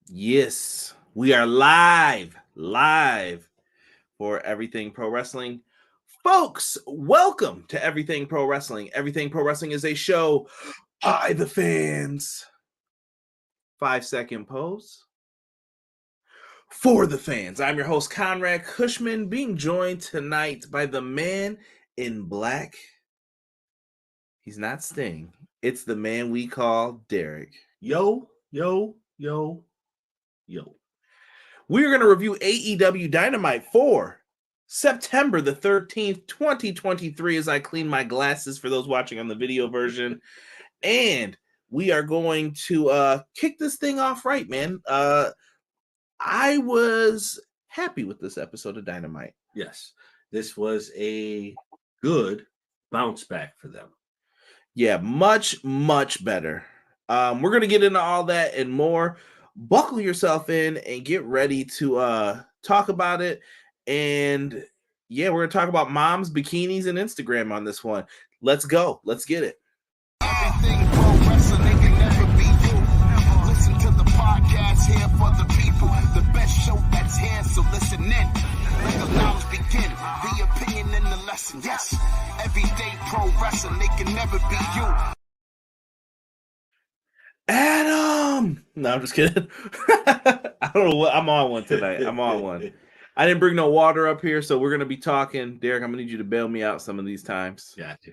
Yes, we are live for Everything Pro Wrestling. Folks, welcome to Everything Pro Wrestling. Everything Pro Wrestling is a show by the fans. 5-second pose for the fans. I'm your host, Conrad Cushman, being joined tonight by the man in black. He's not Sting. It's the man we call Derek. Yo. We're going to review AEW Dynamite for September the 13th, 2023, as I clean my glasses for those watching on the video version. And we are going to kick this thing off right, man. I was happy with this episode of Dynamite. Yes, this was a good bounce back for them. Yeah, much better. We're going to get into all that and more. Buckle yourself in and get ready to talk about it. And yeah, we're going to talk about moms, bikinis, and Instagram on this one. Let's go. Let's get it. Everything pro wrestling can never be you. Listen to the podcast here for the people. The best show that's here, so listen in. Let the knowledge begin. The opinion and the lesson. Yes, everyday pro wrestling, they can never be you. Adam! No, I'm just kidding. I don't know what I'm on one tonight. I'm on one. I didn't bring no water up here, so we're gonna be talking. Derek, I'm gonna need you to bail me out some of these times. Gotcha.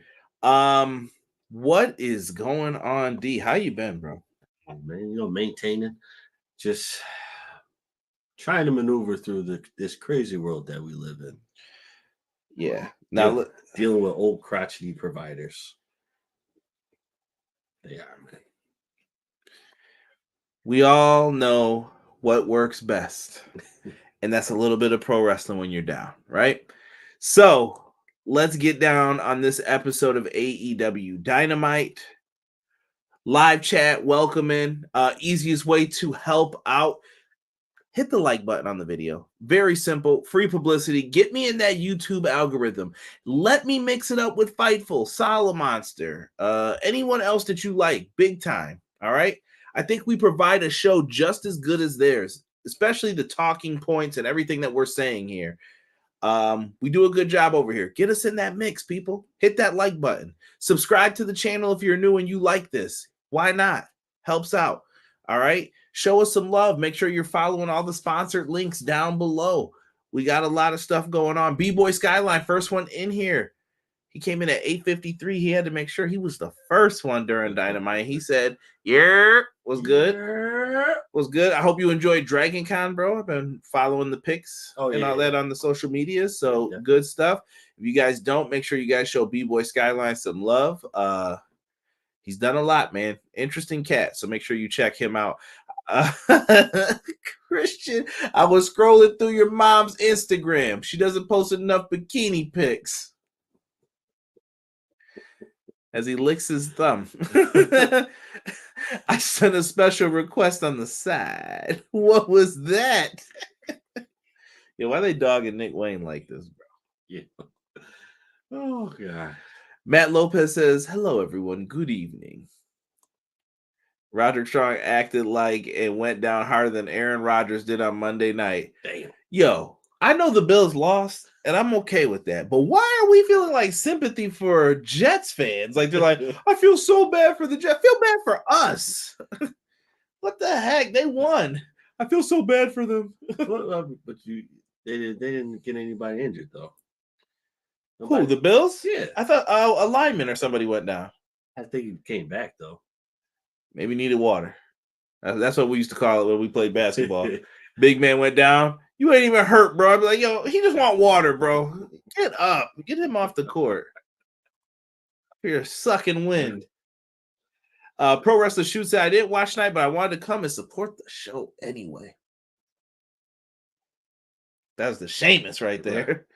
What is going on, D? How you been, bro? Oh, man, maintaining, just trying to maneuver through this crazy world that we live in. Yeah. Now dealing with old crotchety providers. They are, man. We all know what works best, and that's a little bit of pro wrestling when you're down, right? So let's get down on this episode of AEW Dynamite. Live chat, welcome in. Easiest way to help out, hit the like button on the video. Very simple, free publicity. Get me in that YouTube algorithm. Let me mix it up with Fightful, Solomonster, anyone else that you like, big time, all right? I think we provide a show just as good as theirs, especially the talking points and everything that we're saying here. We do a good job over here. Get us in that mix, people. Hit that like button. Subscribe to the channel if you're new and you like this. Why not? Helps out. All right. Show us some love. Make sure you're following all the sponsored links down below. We got a lot of stuff going on. B-Boy Skyline, first one in here. He came in at 8:53. He had to make sure he was the first one during Dynamite. He said, yeah, was good. Yeah. Was good. I hope you enjoyed Dragon Con, bro. I've been following the pics and all that on the social media. So good stuff. If you guys don't, make sure you guys show B-Boy Skyline some love. He's done a lot, man. Interesting cat. So make sure you check him out. Christian, I was scrolling through your mom's Instagram. She doesn't post enough bikini pics. As he licks his thumb. I sent a special request on the side. What was that? Yeah, why are they dogging Nick Wayne like this, bro? Yeah. Oh, God. Matt Lopez says, hello, everyone. Good evening. Roderick Strong acted like it went down harder than Aaron Rodgers did on Monday night. Damn. Yo, I know the Bills lost, and I'm okay with that. But why are we feeling like sympathy for Jets fans? Like, they're like, I feel so bad for the Jets. I feel bad for us. What the heck? They won. I feel so bad for them. But they didn't get anybody injured, though. Who, the Bills? Yeah. I thought a lineman or somebody went down. I think he came back, though. Maybe needed water. That's what we used to call it when we played basketball. Big man went down. You ain't even hurt, bro. I'd be like, yo, he just want water, bro. Get up. Get him off the court. You're sucking wind. Pro Wrestler Shoot said, I didn't watch tonight, but I wanted to come and support the show anyway. That was the Sheamus right there.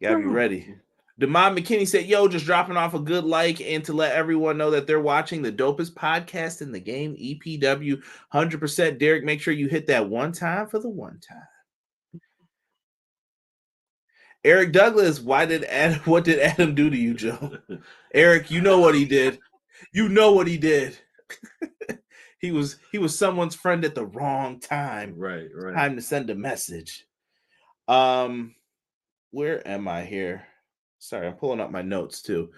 You gotta be ready. Demond McKinney said, yo, just dropping off a good like and to let everyone know that they're watching the dopest podcast in the game, EPW 100%. Derek, make sure you hit that one time for the one time. Eric Douglas, what did Adam do to you, Joe? Eric, you know what he did. You know what he did. He was someone's friend at the wrong time. Right. Time to send a message. Where am I here? Sorry, I'm pulling up my notes too.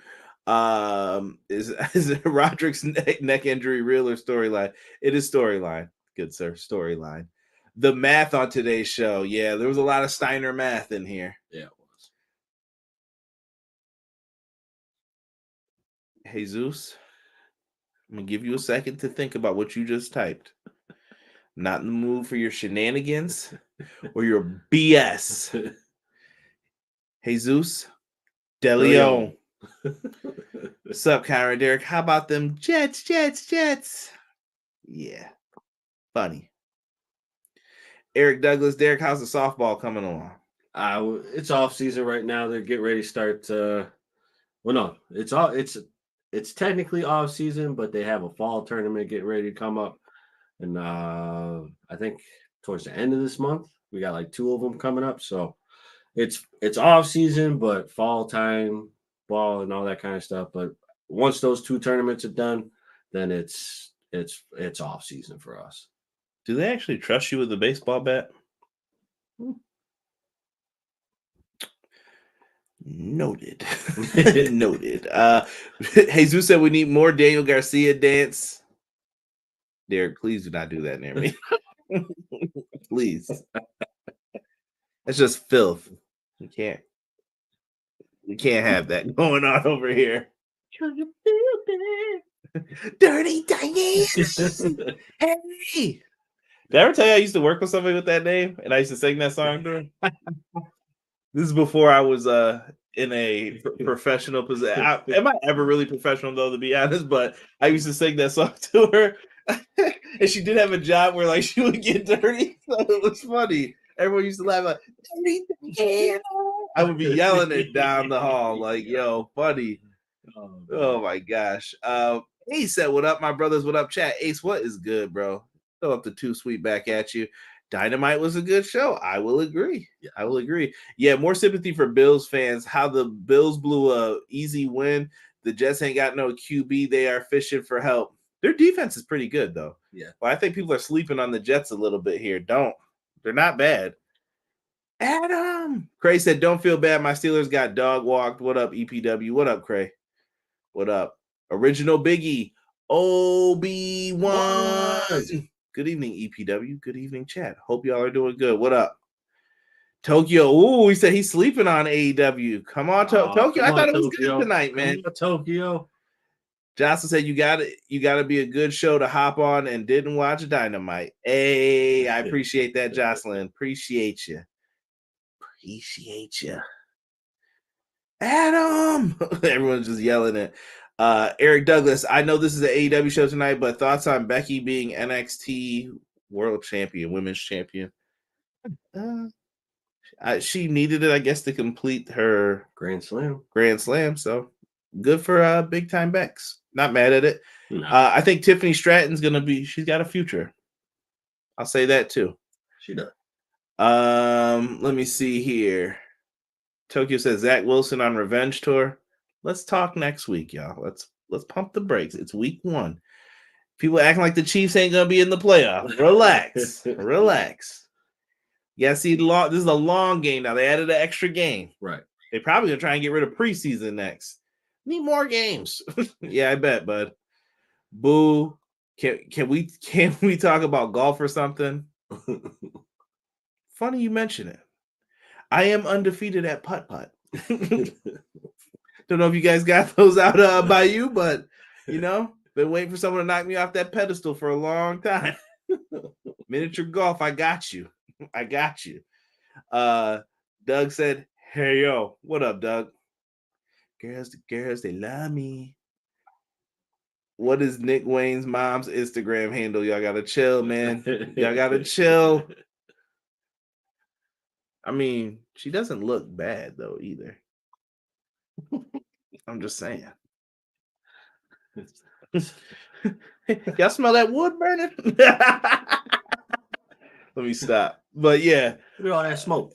Is Roderick's neck injury real or storyline? It is storyline. Good sir, storyline. The math on today's show. Yeah, there was a lot of Steiner math in here. Yeah, it was. Jesus, I'm gonna give you a second to think about what you just typed. Not in the mood for your shenanigans or your BS. Jesus, DeLeon. What's up, Kyra Derek? How about them Jets? Yeah, funny. Eric Douglas, Derek, how's the softball coming along? It's off season right now. They're getting ready to start. It's technically off season, but they have a fall tournament getting ready to come up, and I think towards the end of this month we got like 2 of them coming up. So it's off season, but fall time ball and all that kind of stuff. But once those 2 tournaments are done, then it's off season for us. Do they actually trust you with a baseball bat? Noted. Noted. Jesus said we need more Daniel Garcia dance. Derek, please do not do that near me. Please. That's just filth. We can't have that going on over here. Dirty Diane. Hey. Did I ever tell you I used to work with somebody with that name and I used to sing that song to her? This is before I was in a professional position. Am I ever really professional though, to be honest? But I used to sing that song to her. And she did have a job where like she would get dirty. So it was funny. Everyone used to laugh like dirty Diane. I would be yelling it down the hall, like, yo, funny. Oh my gosh. Ace said, what up, my brothers? What up, chat? Ace, what is good, bro? Throw up the 2 sweet back at you. Dynamite was a good show. I will agree. I will agree. Yeah, more sympathy for Bills fans. How the Bills blew a easy win. The Jets ain't got no QB. They are fishing for help. Their defense is pretty good, though. Yeah. Well, I think people are sleeping on the Jets a little bit here. They're not bad. Adam. Cray said, don't feel bad. My Steelers got dog walked. What up, EPW? What up, Cray? What up? Original Biggie. Obi-Wan. Good evening, EPW. Good evening, chat. Hope y'all are doing good. What up? Tokyo. Ooh, he said he's sleeping on AEW. Come on, Tokyo. I thought it was good tonight, man. Tokyo. Jocelyn said you gotta be a good show to hop on and didn't watch Dynamite. Hey, I appreciate that, Jocelyn. Appreciate you. Adam. Everyone's just yelling it. Eric Douglas, I know this is an AEW show tonight, but thoughts on Becky being NXT World Champion, Women's Champion? She needed it, I guess, to complete her Grand Slam. So good for Big Time Bex. Not mad at it. No. I think Tiffany Stratton's she's got a future. I'll say that too. She does. Let me see here. Tokyo says Zach Wilson on Revenge Tour. Let's talk next week, y'all. Let's pump the brakes. It's week 1. People acting like the Chiefs ain't gonna be in the playoffs. Relax. Relax. Yeah, see, this is a long game now. They added an extra game. Right. They probably gonna try and get rid of preseason next. Need more games. Yeah, I bet, bud. Boo. Can we talk about golf or something? Funny you mention it. I am undefeated at putt-putt. Don't know if you guys got those out by you, but been waiting for someone to knock me off that pedestal for a long time. Miniature golf, I got you. Doug said, hey, yo, what up, Doug? Girls, they love me. What is Nick Wayne's mom's Instagram handle? Y'all gotta chill, man. Y'all gotta chill. I mean, she doesn't look bad, though, either. I'm just saying. Y'all smell that wood burning? Let me stop. But yeah. Look at all that smoke.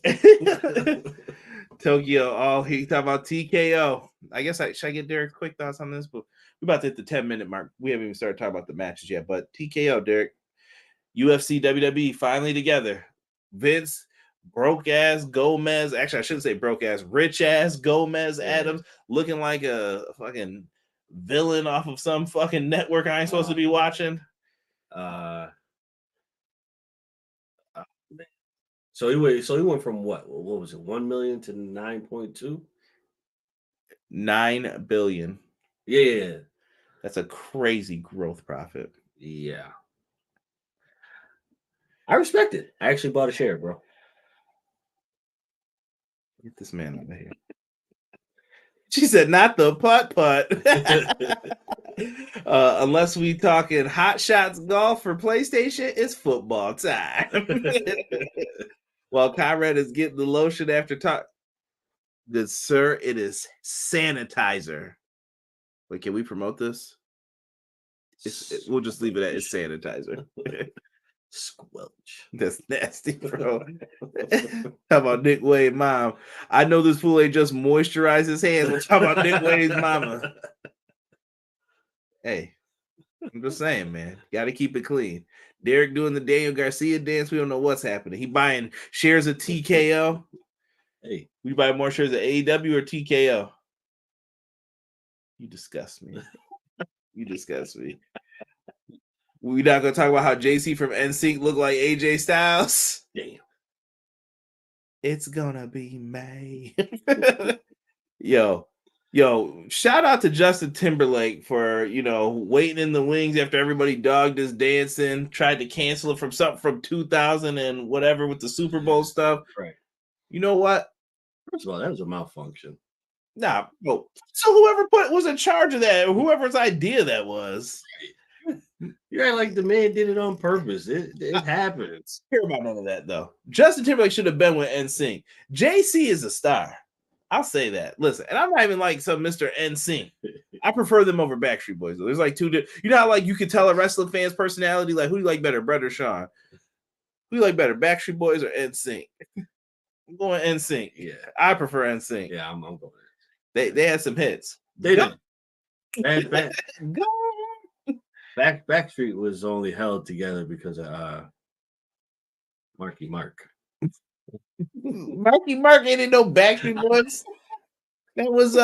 Tokyo. Oh, he talking about TKO. I guess should I get Derek quick thoughts on this? But We're about to hit the 10-minute mark. We haven't even started talking about the matches yet, but TKO, Derek. UFC, WWE finally together. Vince, broke ass Gomez. Actually, I shouldn't say broke ass, rich ass Gomez Adams, looking like a fucking villain off of some fucking network I ain't supposed to be watching. So he went from what was it, 1 million to 9.2? 9 billion. Yeah. That's a crazy growth profit. Yeah. I respect it. I actually bought a share, bro. Get this man out of here. She said, not the putt. Unless we talking Hot Shots golf for PlayStation, it's football time. While Conrad is getting the lotion after talk. Good sir, it is sanitizer. Wait, can we promote this? We'll just leave it at it's sanitizer. Squelch. That's nasty, bro. How about Nick Wade's mom? I know this fool ain't just moisturize his hands. We'll talk about Nick Wade's mama. Hey, I'm just saying, man. Got to keep it clean. Derek doing the Daniel Garcia dance. We don't know what's happening. He buying shares of TKO. Hey, we buy more shares of AEW or TKO? You disgust me. You disgust me. We're not going to talk about how JC from NSYNC looked like AJ Styles. Damn. It's going to be May. Yo, shout out to Justin Timberlake for, waiting in the wings after everybody dogged his dancing, tried to cancel it from something from 2000 and whatever with the Super Bowl stuff. Right. You know what? First of all, that was a malfunction. Nah, bro. So whoever was in charge of that, or whoever's idea that was. You're right, like the man did it on purpose. It happens. I don't care about none of that though. Justin Timberlake should have been with NSYNC. JC is a star. I'll say that. Listen, and I'm not even like some Mr. NSYNC. I prefer them over Backstreet Boys. Though. There's like two. You know how like you can tell a wrestling fan's personality. Like who do you like better, Brett or Sean? Who do you like better, Backstreet Boys or NSYNC? I'm going NSYNC. Yeah, I prefer NSYNC. Yeah, I'm going. They had some hits. They did. Backstreet was only held together because of Marky Mark. Marky Mark ain't in no Backstreet Boys. That was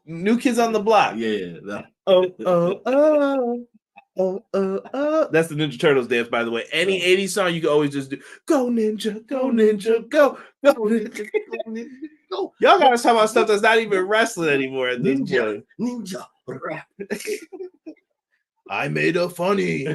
New Kids on the Block. Yeah. That's the Ninja Turtles dance, by the way. Any 80s song you can always just do. Go Ninja, go Ninja, go Ninja, go Ninja, go. Y'all gotta talk about stuff that's not even wrestling anymore at this point. Ninja rap. I made a funny.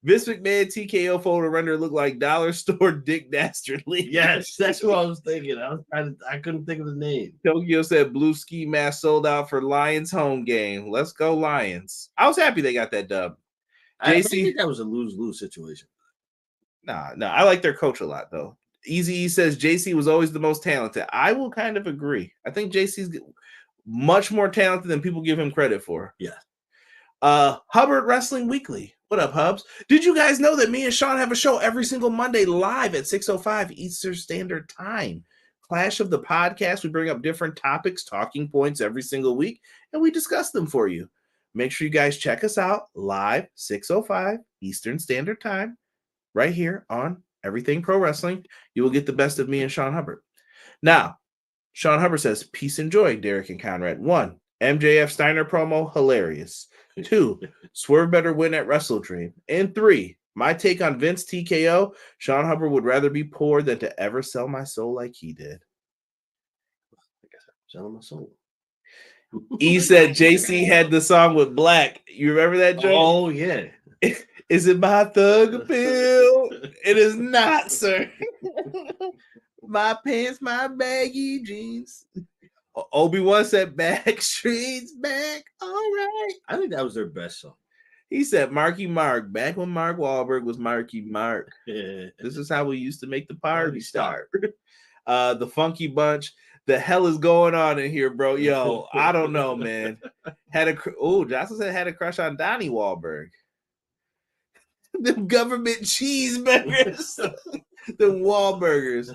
Vince McMahon TKO photo render looked like dollar store Dick Dastardly. Yes, that's what I was thinking. I couldn't think of his name. Tokyo said blue ski mask sold out for Lions home game. Let's go Lions. I was happy they got that dub. I think that was a lose-lose situation. Nah, I like their coach a lot though. Easy says JC was always the most talented. I will kind of agree. I think JC's much more talented than people give him credit for. Yeah. Hubbard Wrestling Weekly. What up, Hubs? Did you guys know that me and Sean have a show every single Monday live at 6:05 Eastern Standard Time? Clash of the Podcast. We bring up different topics, talking points every single week, and we discuss them for you. Make sure you guys check us out live, 6:05 Eastern Standard Time, right here on Everything Pro Wrestling. You will get the best of me and Sean Hubbard. Now, Sean Hubbard says, peace and joy, Derek and Conrad. 1, MJF Steiner promo, hilarious. 2, Swerve better win at Wrestle Dream. And 3, my take on Vince TKO, Sean Hubbard would rather be poor than to ever sell my soul like he did. I guess I'm selling my soul. He said JC had the song with Black. You remember that joke? Oh, yeah. Is it my thug appeal? It is not, sir. My pants, my baggy jeans. Obi-Wan said Backstreet's back. All right. I think that was their best song. He said Marky Mark. Back when Mark Wahlberg was Marky Mark. Yeah. This is how we used to make the party start. The Funky Bunch. The hell is going on in here, bro? Yo, I don't know, man. Johnson said had a crush on Donnie Wahlberg. Them government cheeseburgers. The Wahlburgers.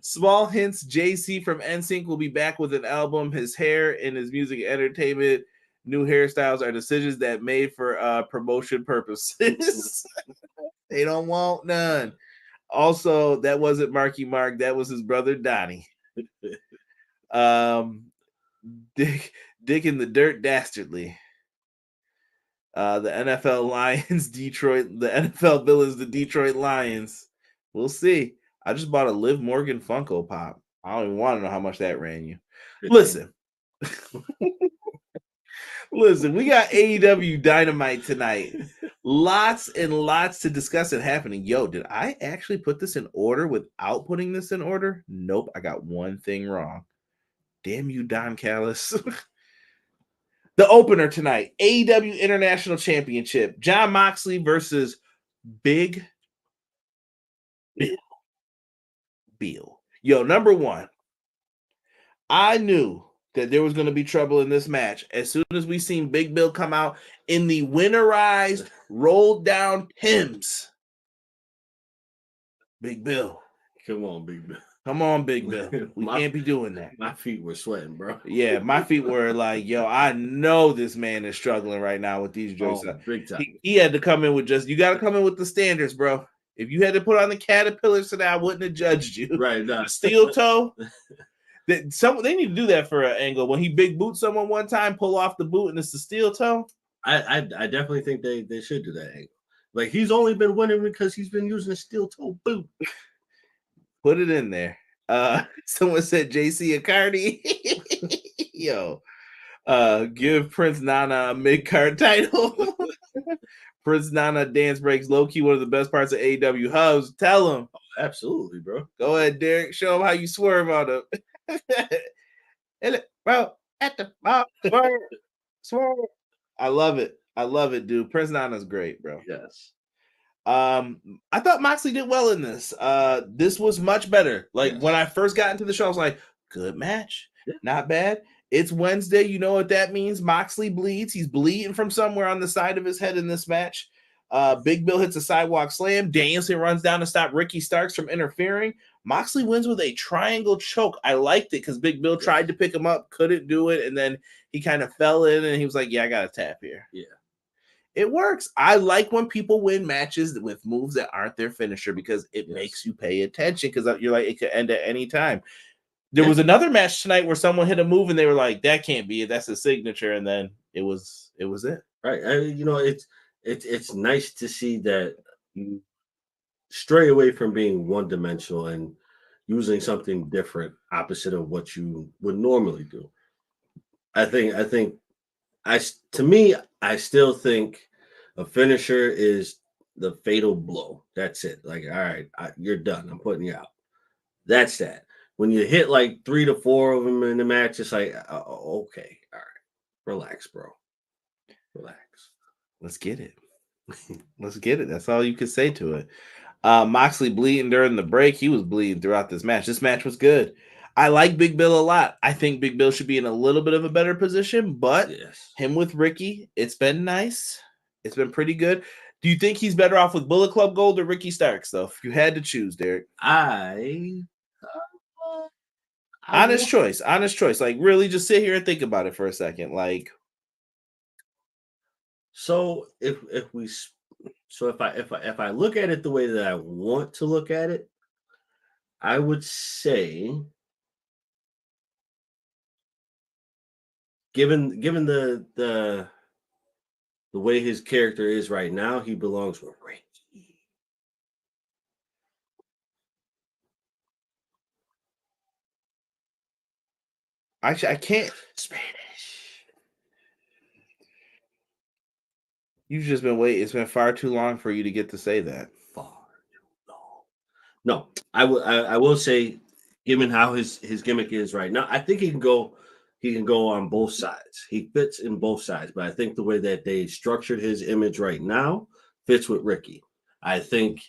Small hints, JC from NSYNC will be back with an album. His hair and his music entertainment New hairstyles are decisions that made for promotion purposes. They don't want none. Also, that wasn't Marky Mark. That was his brother Donnie. Dick in the dirt dastardly. The NFL Lions, Detroit. The NFL villains, the Detroit Lions. We'll see. I just bought a Liv Morgan Funko Pop. I don't even want to know how much that ran you. Listen. Listen, we got AEW Dynamite tonight. Lots and lots to discuss and happening. Yo, did I actually put this in order without putting this in order? Nope, I got one thing wrong. Damn you, Don Callis. The opener tonight, AEW International Championship. Jon Moxley versus Big Bill. Yo, number one, I knew that there was going to be trouble in this match as soon as we seen Big Bill come out in the winterized, rolled down Timbs. Big Bill. Come on, Big Bill. Come on, Big Bill. We can't be doing that. My feet were sweating, bro. Yeah, my feet were like, yo, I know this man is struggling right now with these joints. Big time. He had to come in with you got to come in with the standards, bro. If you had to put on the caterpillars today, I wouldn't have judged you. Right, nah. Steel toe. They need to do that for an angle. When he big boot someone one time, pull off the boot and it's the steel toe. I definitely think they should do that angle. Like, he's only been winning because he's been using a steel toe boot. Put it in there. Someone said JC Icardi. Yo, give Prince Nana a mid-card title. Prince Nana dance breaks low-key one of the best parts of AEW hubs. Tell him. Oh, absolutely, bro. Go ahead, Derek. Show him how you swerve on him. Bro, at the swerve. I love it. I love it, dude. Prince Nana's great, bro. Yes. I thought Moxley did well in this. This was much better. Like, when I first got into the show, I was like, good match. Yeah. Not bad. It's Wednesday. You know what that means. Moxley bleeds. He's bleeding from somewhere on the side of his head in this match. Big Bill hits a sidewalk slam. Danielson runs down to stop Ricky Starks from interfering. Moxley wins with a triangle choke. I liked it because Big Bill tried to pick him up, couldn't do it, and then he kind of fell in, and he was like, yeah, I got a tap here. Yeah. It works. I like when people win matches with moves that aren't their finisher because it makes you pay attention because you're like, it could end at any time. There was another match tonight where someone hit a move and they were like, that can't be it. That's a signature. And then it was it. Right. It's nice to see that you stray away from being one-dimensional and using something different, opposite of what you would normally do. I still think a finisher is the fatal blow. That's it. Like, all right, you're done. I'm putting you out. That's that. When you hit like 3 to 4 of them in the match, it's like, okay, all right, relax, bro. Relax. Let's get it. Let's get it. That's all you can say to it. Moxley bleeding during the break. He was bleeding throughout this match. This match was good. I like Big Bill a lot. I think Big Bill should be in a little bit of a better position, but him with Ricky, it's been nice. It's been pretty good. Do you think he's better off with Bullet Club Gold or Ricky Starks, though? If you had to choose, Derek. Honest choice. Like, really just sit here and think about it for a second. Like, so if I look at it the way that I want to look at it, I would say, given the way his character is right now, he belongs with Ricky. Actually, I can't. Spanish. You've just been waiting. It's been far too long for you to get to say that. Far too long. No, I will say, given how his gimmick is right now, I think he can go on both sides. He fits in both sides, but I think the way that they structured his image right now fits with Ricky. I think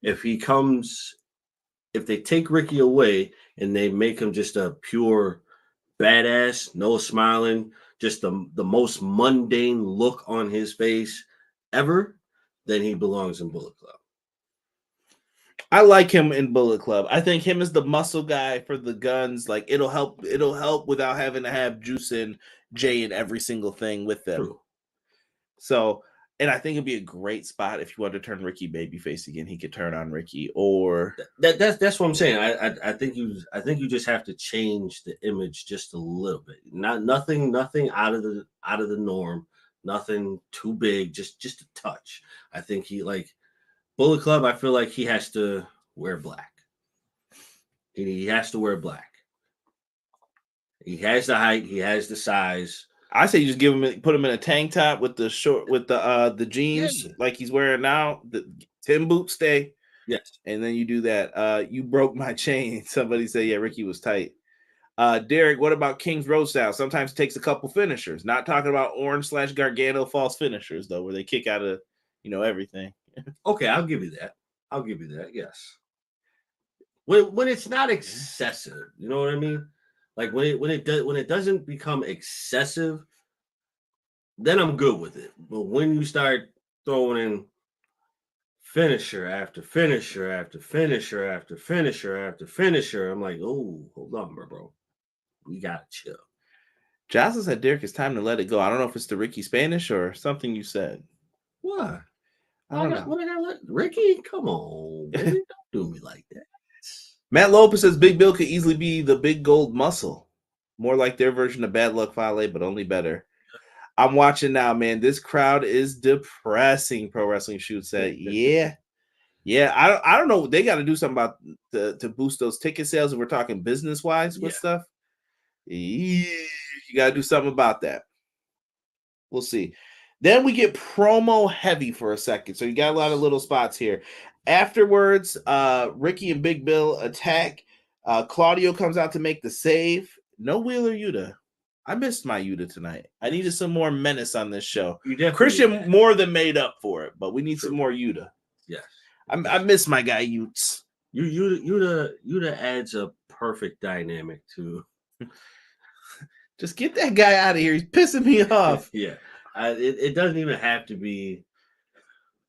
if they take Ricky away and they make him just a pure badass, no smiling, just the most mundane look on his face ever, then he belongs in Bullet Club. I like him in Bullet Club. I think him as the muscle guy for the guns, like it'll help without having to have juice in Jay in every single thing with them. True. So, and I think it'd be a great spot if you want to turn Ricky babyface again. He could turn on Ricky, or That's what I'm saying. I think you just have to change the image just a little bit. Nothing out of the norm. Nothing too big. Just a touch. I think he like Bullet Club. I feel like he has to wear black. He has to wear black. He has the height. He has the size. I say you just put him in a tank top with the jeans like he's wearing now. The Tim boots stay. Yes. And then you do that. You broke my chain. Somebody say, yeah, Ricky was tight. Derek, what about King's Road style? Sometimes takes a couple finishers. Not talking about Orange / Gargano false finishers though, where they kick out of everything. Okay, I'll give you that. Yes. When it's not excessive, you know what I mean? Like when it doesn't become excessive, then I'm good with it. But when you start throwing in finisher after finisher after finisher after finisher after finisher, I'm like, oh, hold on, bro. We gotta chill. Jocelyn said, Derek, it's time to let it go. I don't know if it's the Ricky Spanish or something you said. What? I don't know. What did I let Ricky? Come on, baby. Don't do me like that. Matt Lopez says Big Bill could easily be the big gold muscle. More like their version of Bad Luck Fale, but only better. I'm watching now, man. This crowd is depressing, Pro Wrestling Shoot said. Yeah. I don't know. They got to do something about to boost those ticket sales if we're talking business-wise with stuff. Yeah, you got to do something about that. We'll see. Then we get promo heavy for a second. So you got a lot of little spots here. Afterwards, Ricky and Big Bill attack. Claudio comes out to make the save. No Wheeler Yuta. I missed my Yuta tonight. I needed some more menace on this show. Christian more than made up for it, but we need some more Yuta. Yes. I miss my guy Utes. Yuta adds a perfect dynamic to. Just get that guy out of here. He's pissing me off. Yeah. It doesn't even have to be.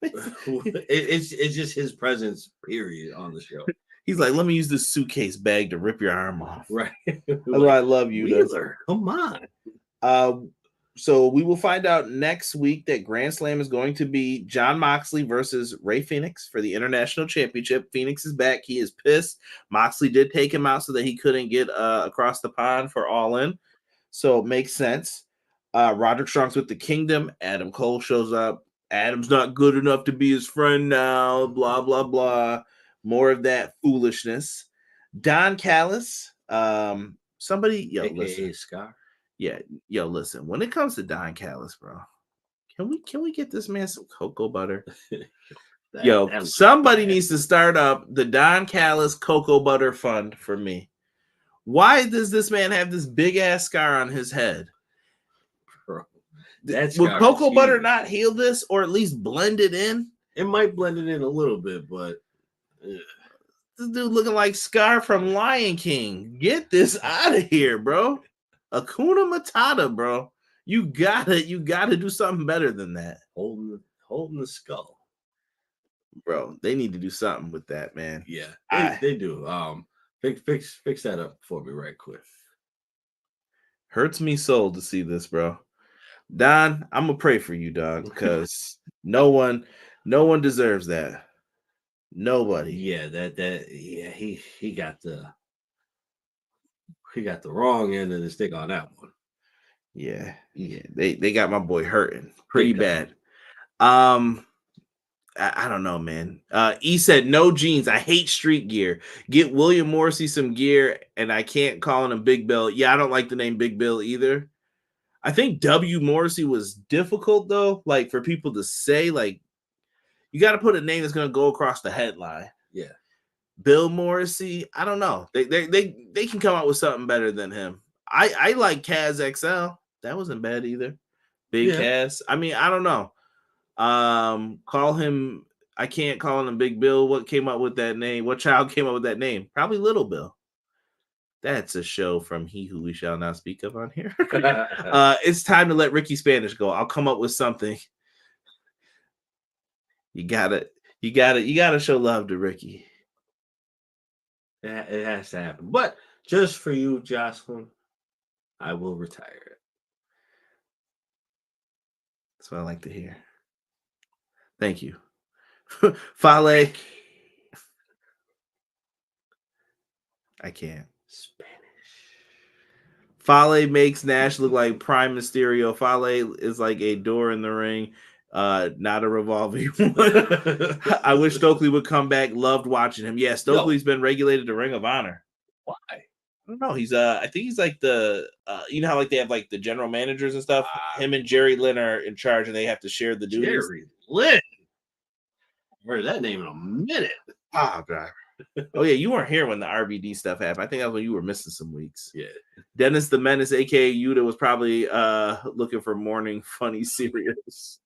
It's just his presence, period, on the show. He's like, let me use this suitcase bag to rip your arm off. Right. That's why I love you. Wheeler, come on. So we will find out next week that Grandslam is going to be Jon Moxley versus Rey Fenix for the International Championship. Phoenix is back. He is pissed. Moxley did take him out so that he couldn't get across the pond for All In. So it makes sense. Roderick Strong's with the Kingdom. Adam Cole shows up. Adam's not good enough to be his friend now. Blah, blah, blah. More of that foolishness. Don Callis. Somebody, listen. Scar. Yeah, listen. When it comes to Don Callis, bro, can we get this man some cocoa butter? Somebody needs to start up the Don Callis cocoa butter fund for me. Why does this man have this big ass scar on his head? Bro, would cocoa butter not heal this, or at least blend it in? It might blend it in a little bit, but this dude looking like Scar from Lion King. Get this out of here, bro. Hakuna Matata, bro. You gotta do something better than that. Holding the skull, bro. They need to do something with that, man. Yeah, they do. Fix that up for me right quick. Hurts me soul to see this, bro. Don, I'm gonna pray for you, dog, because no one deserves that. Nobody. Yeah, he got the wrong end of the stick on that one. Yeah. They got my boy hurting pretty bad. I don't know, man. E said no jeans. I hate street gear. Get William Morrissey some gear, and I can't call him Big Bill. Yeah, I don't like the name Big Bill either. I think W Morrissey was difficult though, like for people to say. Like, you got to put a name that's gonna go across the headline. Yeah. Bill Morrissey, I don't know. They can come out with something better than him. I like Kaz XL. That wasn't bad either. Big Kaz. I mean, I don't know. Call him. I can't call him Big Bill. What came up with that name? What child came up with that name? Probably Little Bill. That's a show from He Who We Shall Not Speak of on here. It's time to let Ricky Spanish go. I'll come up with something. You gotta show love to Ricky. It has to happen. But just for you, Jocelyn, I will retire it. That's what I like to hear. Thank you. Fale. I can't. Spanish. Fale makes Nash look like Prime Mysterio. Fale is like a door in the ring, not a revolving one. I wish Stokely would come back. Loved watching him. Yeah, Stokely's been regulated to Ring of Honor. Why? I don't know. He's I think he's like the you know how like they have like the general managers and stuff. Him and Jerry Lynn are in charge, and they have to share the duties. Jerry Lynn. I've heard that name in a minute. Ah, driver. Oh yeah, you weren't here when the RVD stuff happened. I think that's when you were missing some weeks. Yeah. Dennis the Menace, aka Yuta, was probably looking for morning funny cereals.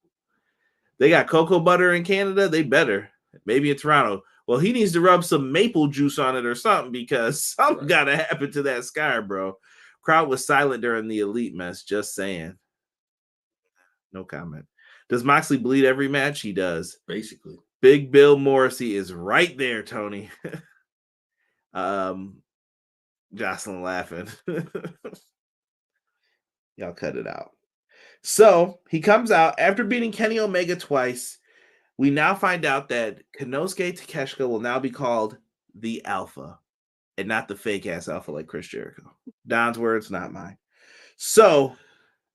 They got cocoa butter in Canada. They better. Maybe in Toronto. Well, he needs to rub some maple juice on it or something because something gotta happen to that scar, bro. Crowd was silent during the elite mess. Just saying. No comment. Does Moxley bleed every match? He does. Basically. Big Bill Morrissey is right there, Tony. Jocelyn laughing. Y'all cut it out. So he comes out after beating Kenny Omega twice. We now find out that Konosuke Takeshita will now be called the Alpha and not the fake ass Alpha like Chris Jericho. Don's words, not mine. So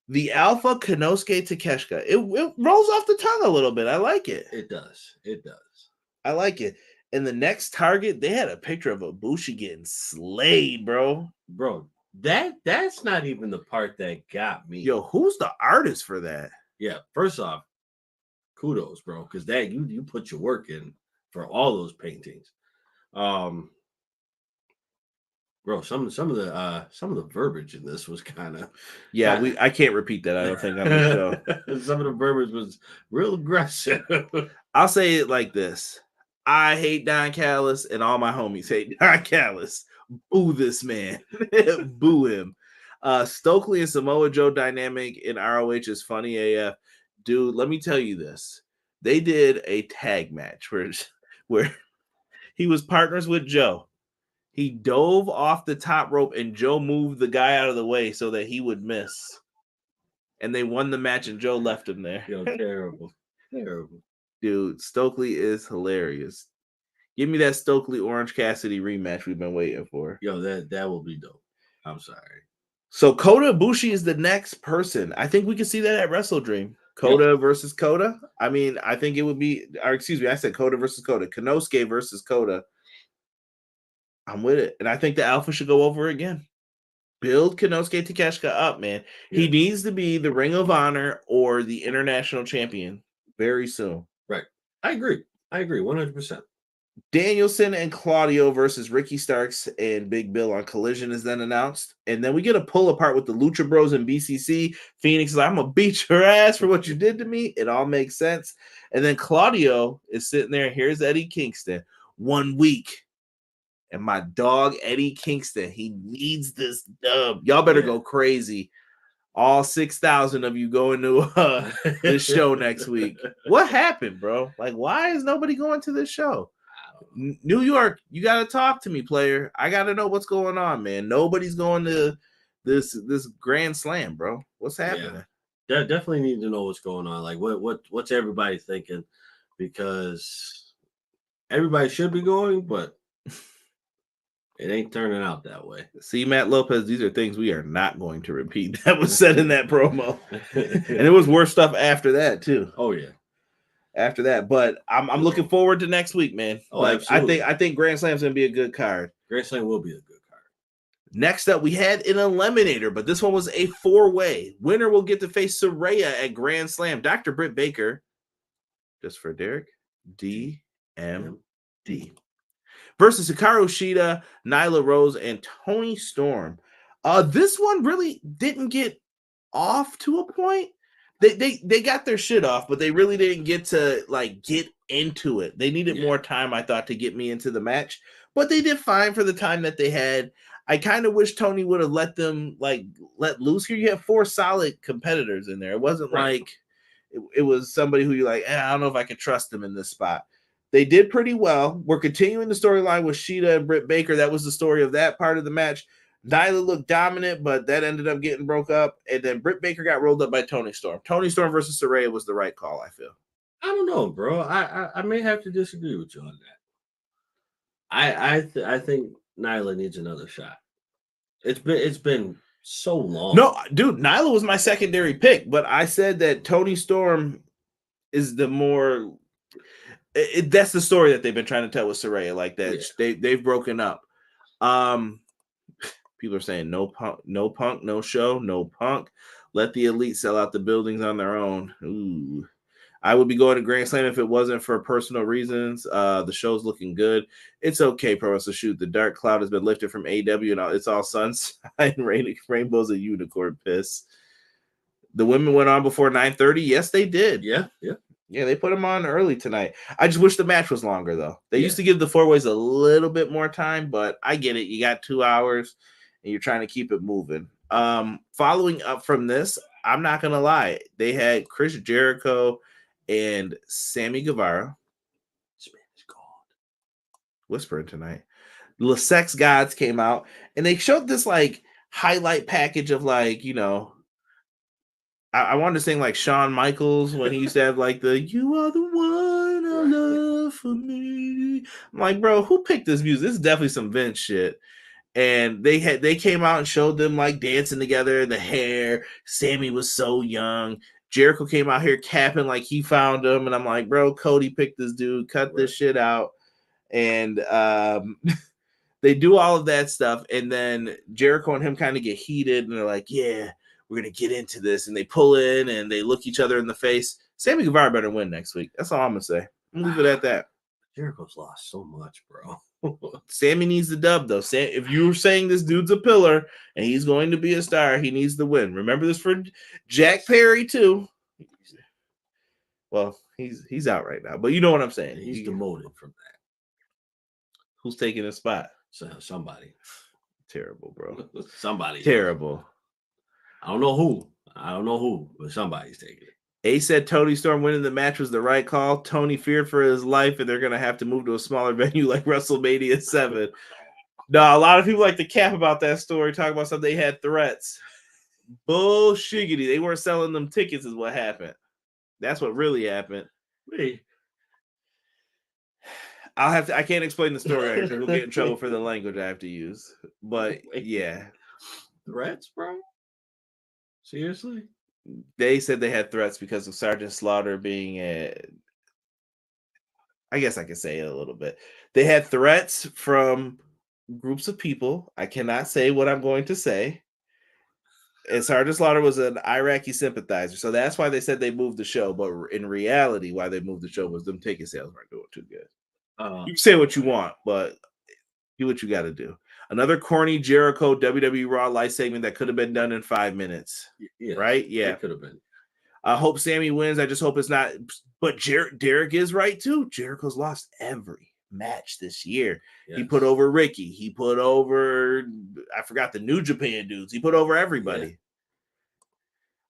the Alpha Konosuke Takeshita, it rolls off the tongue a little bit. I like it. It does. It does. I like it. And the next target, they had a picture of Ibushi getting slayed, bro. Bro, that's not even the part that got me. Yo, who's the artist for that? Yeah, first off, kudos, bro, because that you put your work in for all those paintings. Bro, some of the verbiage in this was kind of I can't repeat that. I don't think on the show. Some of the verbiage was real aggressive. I'll say it like this: I hate Don Callis, and all my homies hate Don Callis. Boo this man, boo him. Stokely and Samoa Joe dynamic in ROH is funny AF, dude. Let me tell you this: they did a tag match where he was partners with Joe. He dove off the top rope and Joe moved the guy out of the way so that he would miss. And they won the match and Joe left him there. Yo, terrible. Dude, Stokely is hilarious. Give me that Stokely Orange Cassidy rematch we've been waiting for. Yo, that will be dope. I'm sorry. So Kota Ibushi is the next person. I think we can see that at Wrestle Dream. Kota versus Kota. I mean, I think it would be, or excuse me, I said Kota versus Kota. Konosuke versus Kota. I'm with it. And I think the Alpha should go over again. Build Konosuke Takeshita up, man. Yeah. He needs to be the Ring of Honor or the International Champion very soon. Right. I agree 100%. Danielson and Claudio versus Ricky Starks and Big Bill on Collision is then announced. And then we get a pull apart with the Lucha Bros and BCC. Phoenix is like, I'm going to beat your ass for what you did to me. It all makes sense. And then Claudio is sitting there. Here's Eddie Kingston. 1 week. And my dog, Eddie Kingston, he needs this dub. Y'all better go crazy. All 6,000 of you going to this show next week. What happened, bro? Like, why is nobody going to this show? New York, you got to talk to me, player. I got to know what's going on, man. Nobody's going to this Grand Slam, bro. What's happening? Yeah. Definitely need to know what's going on. Like, what's everybody thinking? Because everybody should be going, but it ain't turning out that way. See, Matt Lopez, these are things we are not going to repeat. That was said in that promo. And it was worse stuff after that, too. Oh, yeah. After that. But I'm looking forward to next week, man. Oh, like, absolutely. I think Grand Slam's going to be a good card. Grand Slam will be a good card. Next up, we had an Eliminator, but this one was a 4-way. Winner will get to face Soray at Grand Slam. Dr. Britt Baker, just for Derek, DMD. Versus Hikaru Shida, Nyla Rose, and Toni Storm. This one really didn't get off to a point. They got their shit off, but they really didn't get to get into it. They needed more time, I thought, to get me into the match. But they did fine for the time that they had. I kind of wish Tony would have let them let loose here. You have 4 solid competitors in there. It wasn't like it was somebody who you're like, I don't know if I can trust them in this spot. They did pretty well. We're continuing the storyline with Shida and Britt Baker. That was the story of that part of the match. Nyla looked dominant, but that ended up getting broke up. And then Britt Baker got rolled up by Toni Storm. Toni Storm versus Soray was the right call, I feel. I don't know, bro. I may have to disagree with you on that. I think Nyla needs another shot. It's been so long. No, dude, Nyla was my secondary pick, but I said that Toni Storm is the more. That's the story that they've been trying to tell with Soray, like that. Yeah. They've broken up. People are saying no punk, no show, no punk. Let the elite sell out the buildings on their own. Ooh. I would be going to Grandslam if it wasn't for personal reasons. The show's looking good. It's okay, Pro Wrestling Shoot. The dark cloud has been lifted from AEW, and it's all sunshine, rainbows, and unicorn piss. The women went on before 9:30. Yes, they did. Yeah. Yeah, they put them on early tonight. I just wish the match was longer, though. They used to give the four-ways a little bit more time, but I get it. You got 2 hours, and you're trying to keep it moving. Following up from this, I'm not going to lie. They had Chris Jericho and Sammy Guevara. This man is gone. Whispering tonight. The Sex Gods came out, and they showed this, like, highlight package of, like, you know, I wanted to sing like Shawn Michaels when he used to have like the "You are the one I love for me." I'm like, bro, who picked this music? This is definitely some Vince shit. And they came out and showed them like dancing together, the hair. Sammy was so young. Jericho came out here capping like he found him, and I'm like, bro, Cody picked this dude. Cut this shit out. And they do all of that stuff, and then Jericho and him kind of get heated, and they're like, yeah, we're going to get into this. And they pull in and they look each other in the face. Sammy Guevara better win next week. That's all I'm going to say. I'm going to leave it at that. Jericho's lost so much, bro. Sammy needs the dub, though. If you're saying this dude's a pillar and he's going to be a star, he needs the win. Remember this for Jack Perry, too. Well, he's out right now, but you know what I'm saying. He's demoted from that. Who's taking his spot? So somebody. Terrible, bro. Somebody. Terrible. I don't know who, but somebody's taking it. A said Toni Storm winning the match was the right call. Tony feared for his life, and they're going to have to move to a smaller venue like WrestleMania 7. No, a lot of people like to cap about that story, talk about something they had threats. Bullshiggity. They weren't selling them tickets is what happened. That's what really happened. Wait. I can't explain the story because we'll get in trouble for the language I have to use. But yeah. Threats, bro? Seriously? They said they had threats because of Sergeant Slaughter being I guess I could say it a little bit. They had threats from groups of people. I cannot say what I'm going to say. And Sergeant Slaughter was an Iraqi sympathizer. So that's why they said they moved the show. But in reality, why they moved the show was them ticket sales weren't doing too good. You can say what you want, but do what you got to do. Another corny Jericho WWE Raw live segment that could have been done in 5 minutes. Yeah, right? Yeah. It could have been. I hope Sammy wins. I just hope it's not. But Derek is right, too. Jericho's lost every match this year. Yes. He put over Ricky. He put over, I forgot the New Japan dudes. He put over everybody.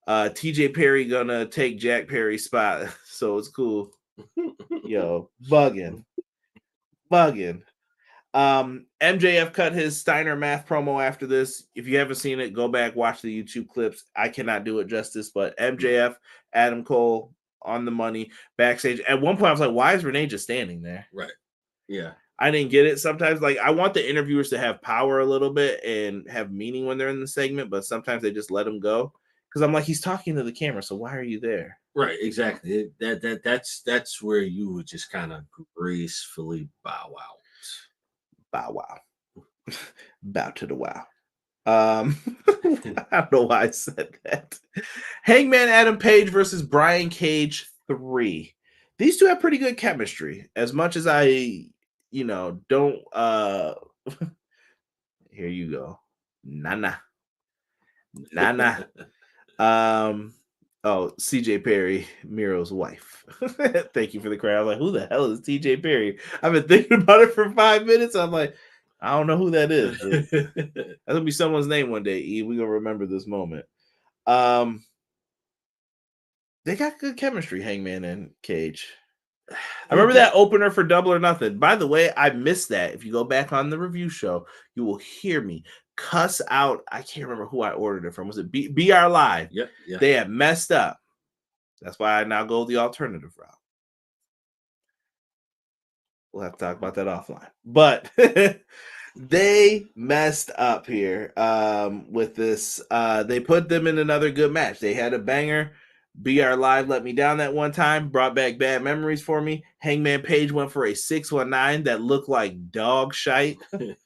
Yeah. TJ Perry gonna take Jack Perry's spot. So it's cool. Yo, bugging. MJF cut his Steiner Math promo after this. If you haven't seen it, go back, watch the YouTube clips. I cannot do it justice, but MJF, Adam Cole on the money backstage. At one point, I was like, why is Renee just standing there? Right. Yeah. I didn't get it. Sometimes, like, I want the interviewers to have power a little bit and have meaning when they're in the segment, but sometimes they just let them go. Because I'm like, he's talking to the camera, so why are you there? Right, exactly. That's where you would just kind of gracefully bow out. Bow wow. Bow to the wow. I don't know why I said that. Hangman Adam Page versus Brian Cage 3. These two have pretty good chemistry. As much as I, don't here you go. Nana. Oh, CJ Perry, Miro's wife. Thank you for the crowd. I'm like, who the hell is TJ Perry? I've been thinking about it for 5 minutes. I'm like, I don't know who that is. That'll be someone's name one day, E. We're going to remember this moment. They got good chemistry, Hangman and Cage. I remember that opener for Double or Nothing. By the way, I missed that. If you go back on the review show, you will hear me cuss out. I can't remember who I ordered it from. Was it BR Live? Yep. Yeah. They had messed up. That's why I now go the alternative route. We'll have to talk about that offline. But they messed up here with this. They put them in another good match. They had a banger. BR Live let me down that one time, brought back bad memories for me. Hangman Page went for a 619 that looked like dog shite.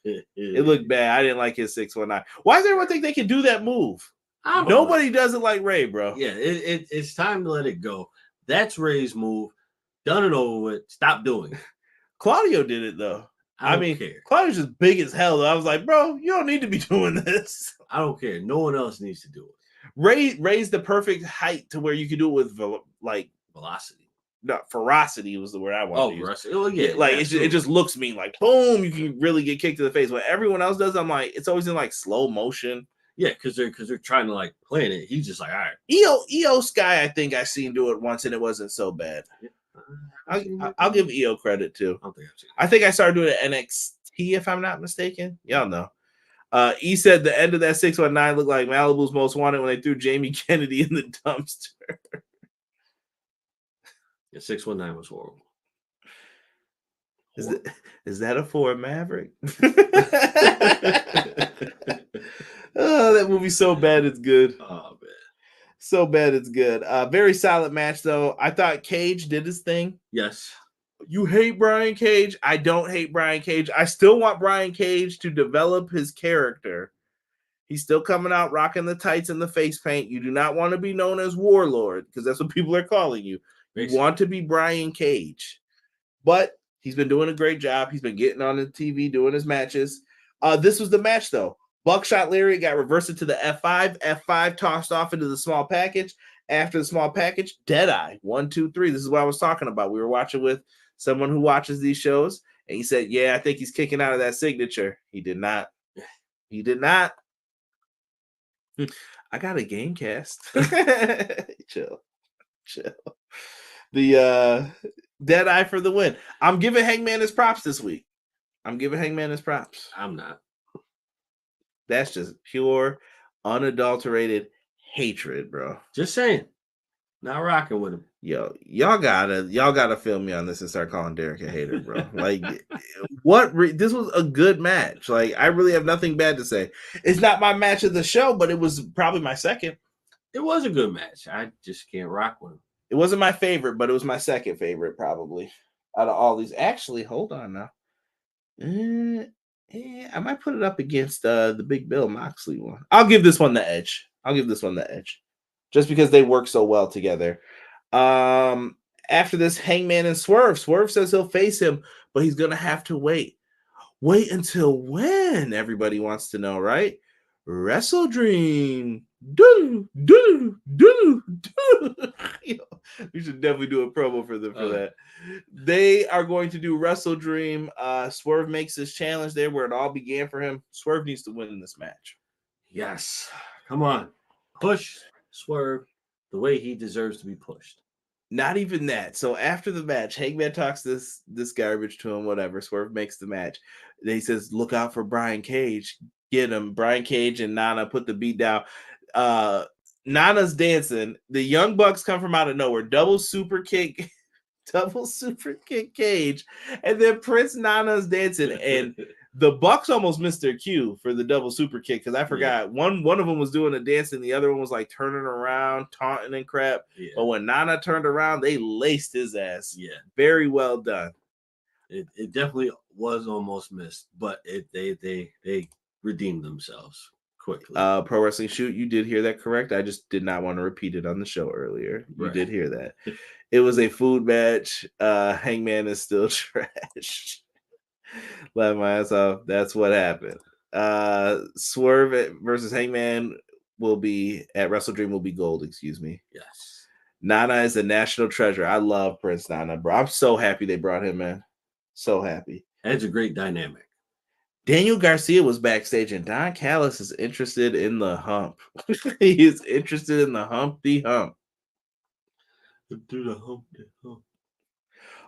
It looked bad. I didn't like his 619. Why does everyone think they can do that move? Nobody does it like Ray, bro. Yeah, it's time to let it go. That's Ray's move. Done and over with. Stop doing it. Claudio did it, though. I mean, care. Claudio's just big as hell. Though. I was like, bro, you don't need to be doing this. I don't care. No one else needs to do it. Raise the perfect height to where you could do it with like velocity. No, ferocity was the word I wanted to use. Ferocity. Oh, yeah. Like it just looks mean. Like boom, you can really get kicked in the face. When everyone else does, I'm like, it's always in like slow motion. Yeah, because they're trying to like plan it. He's just like, all right. EO Sky, I think I seen do it once and it wasn't so bad. Yeah. I'll give EO credit too. I think I started doing it at NXT if I'm not mistaken. Y'all know. E said the end of that 619 looked like Malibu's Most Wanted when they threw Jamie Kennedy in the dumpster. Yeah, 619 was horrible. Is that a Ford Maverick? Oh, that movie's so bad it's good. Oh man, so bad it's good. Very solid match though. I thought Cage did his thing. Yes. You hate Brian Cage. I don't hate Brian Cage. I still want Brian Cage to develop his character. He's still coming out rocking the tights and the face paint. You do not want to be known as Warlord because that's what people are calling you. You want to be Brian Cage. But he's been doing a great job. He's been getting on the TV, doing his matches. This was the match though. Buckshot Lariat got reversed to the F5. F5 tossed off into the small package. After the small package, Deadeye. 1, 2, 3. This is what I was talking about. We were watching with someone who watches these shows, and he said, yeah, I think he's kicking out of that signature. He did not. He did not. I got a game cast. Chill. The Deadeye for the win. I'm giving Hangman his props this week. I'm not. That's just pure, unadulterated hatred, bro. Just saying. Not rocking with him. Yo, y'all gotta film me on this and start calling Derek a hater, bro. Like, this was a good match. Like, I really have nothing bad to say. It's not my match of the show, but it was probably my second. It was a good match. I just can't rock with him. It wasn't my favorite, but it was my second favorite, probably, out of all these. Actually, hold on now. I might put it up against the Big Bill Moxley one. I'll give this one the edge. Just because they work so well together. After this, Hangman and Swerve. Swerve says he'll face him, but he's going to have to wait. Wait until when? Everybody wants to know, right? Wrestle Dream. We should definitely do a promo for them for that. They are going to do Wrestle Dream. Swerve makes this challenge there where it all began for him. Swerve needs to win this match. Yes. Come on. Push Swerve the way he deserves to be pushed. Not even that. So after the match, Hangman talks this garbage to him, whatever. Swerve makes the match. Then he says, look out for Brian Cage. Get him. Brian Cage and Nana put the beat down. Nana's dancing. The Young Bucks come from out of nowhere. Double super kick Cage. And then Prince Nana's dancing. And the Bucks almost missed their cue for the double super kick because I forgot. Yeah. One of them was doing a dance and the other one was like turning around, taunting and crap. Yeah. But when Nana turned around, they laced his ass. Yeah. Very well done. It definitely was almost missed, but they redeemed themselves quickly. Pro Wrestling Shoot, you did hear that correct. I just did not want to repeat it on the show earlier. You did hear that. It was a food match. Hangman is still trash. Laugh my ass off. That's what happened. Swerve versus Hangman will be at Wrestle Dream will be gold, excuse me. Yes. Nana is a national treasure. I love Prince Nana, bro. I'm so happy they brought him in. So happy. That's a great dynamic. Daniel Garcia was backstage and Don Callis is interested in the hump. He is interested in the Humpty Hump. Do the Humpty Hump.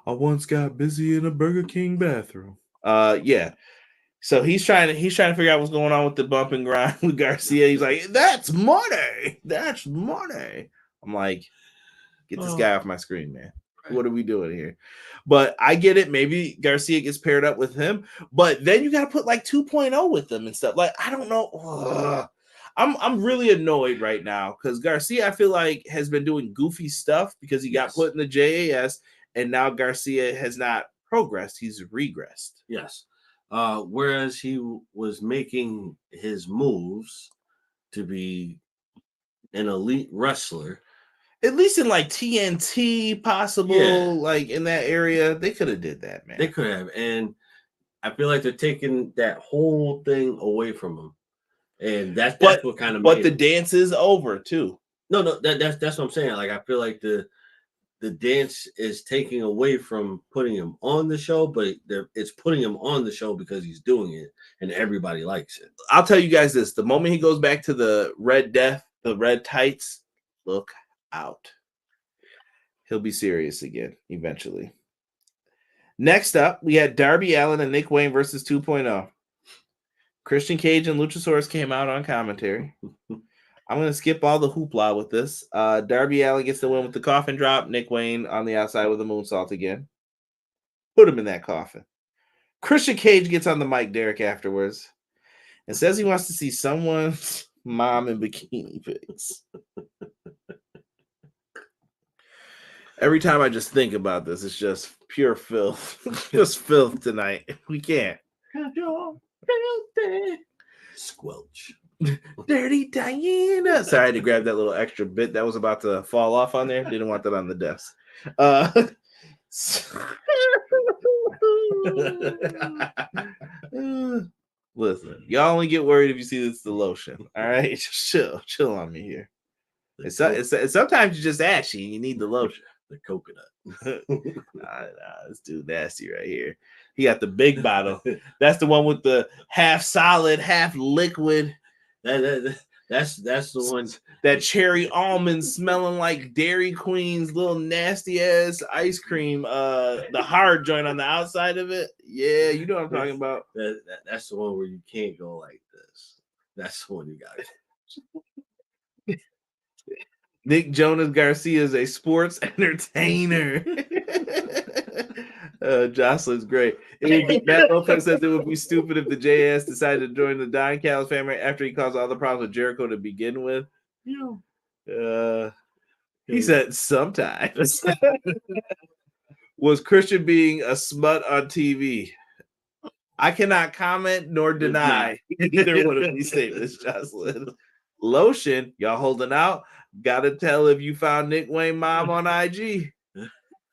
I once got busy in a Burger King bathroom. Yeah. So he's trying to figure out what's going on with the bump and grind with Garcia. He's like, "That's money. That's money." I'm like, "Get this guy off my screen, man. What are we doing here?" But I get it. Maybe Garcia gets paired up with him, but then you got to put like 2.0 with them and stuff. Like, I don't know. Ugh. I'm really annoyed right now because Garcia, I feel like, has been doing goofy stuff because he got put in the JAS, and now Garcia has not progressed. He's regressed. Yes. Whereas he was making his moves to be an elite wrestler. At least in like TNT, possible, like in that area, they could have did that, man. They could have, and I feel like they're taking that whole thing away from him, and that's what kind of. But the dance is over too. No, that's what I'm saying. Like I feel like the dance is taking away from putting him on the show, but it's putting him on the show because he's doing it, and everybody likes it. I'll tell you guys this: the moment he goes back to the red death, the red tights, look out. He'll be serious again eventually. Next up, we had Darby Allin and Nick Wayne versus 2.0. Christian Cage and Luchasaurus came out on commentary. I'm going to skip all the hoopla with this. Darby Allin gets the win with the coffin drop. Nick Wayne on the outside with a moonsault again. Put him in that coffin. Christian Cage gets on the mic, Derek, afterwards, and says he wants to see someone's mom in bikini pics. Every time I just think about this, it's just pure filth. Just filth tonight. We can't. Squelch. Dirty Diana. Sorry, I had to grab that little extra bit that was about to fall off on there. Didn't want that on the desk. Listen, y'all only get worried if you see this the lotion. All right, just chill on me here. It's sometimes you just ashy and you need the lotion. The coconut. Nah, this dude nasty right here. He got the big bottle. That's the one with the half solid, half liquid. That's the one. That cherry almond smelling like Dairy Queen's little nasty ass ice cream. The hard joint on the outside of it. Yeah, you know what I'm talking about. That's the one where you can't go like this. That's the one you got. Nick Jonas Garcia is a sports entertainer. Jocelyn's great. Matt Lopez says it would be stupid if the JS decided to join the Don Callis family after he caused all the problems with Jericho to begin with. He said sometimes. Was Christian being a smut on TV? I cannot comment nor deny either one of these statements, Jocelyn. Lotion, y'all holding out? Gotta tell if you found Nick Wayne mom on IG.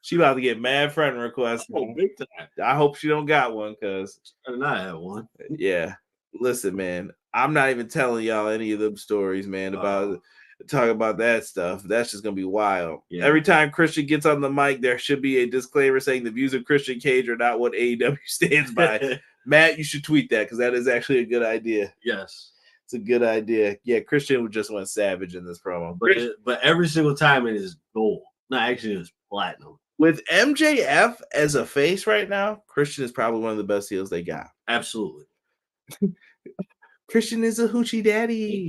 She about to get mad friend requests. Oh, big time. I hope she don't got one, cause and I have one. Yeah. Listen, man, I'm not even telling y'all any of them stories, man, about talking about that stuff. That's just gonna be wild. Yeah. Every time Christian gets on the mic, there should be a disclaimer saying the views of Christian Cage are not what AEW stands by. Matt, you should tweet that because that is actually a good idea. Yes. It's a good idea. Yeah, Christian just went savage in this promo. But every single time it is gold. No, actually it was platinum. With MJF as a face right now, Christian is probably one of the best heels they got. Absolutely. Christian is a hoochie daddy.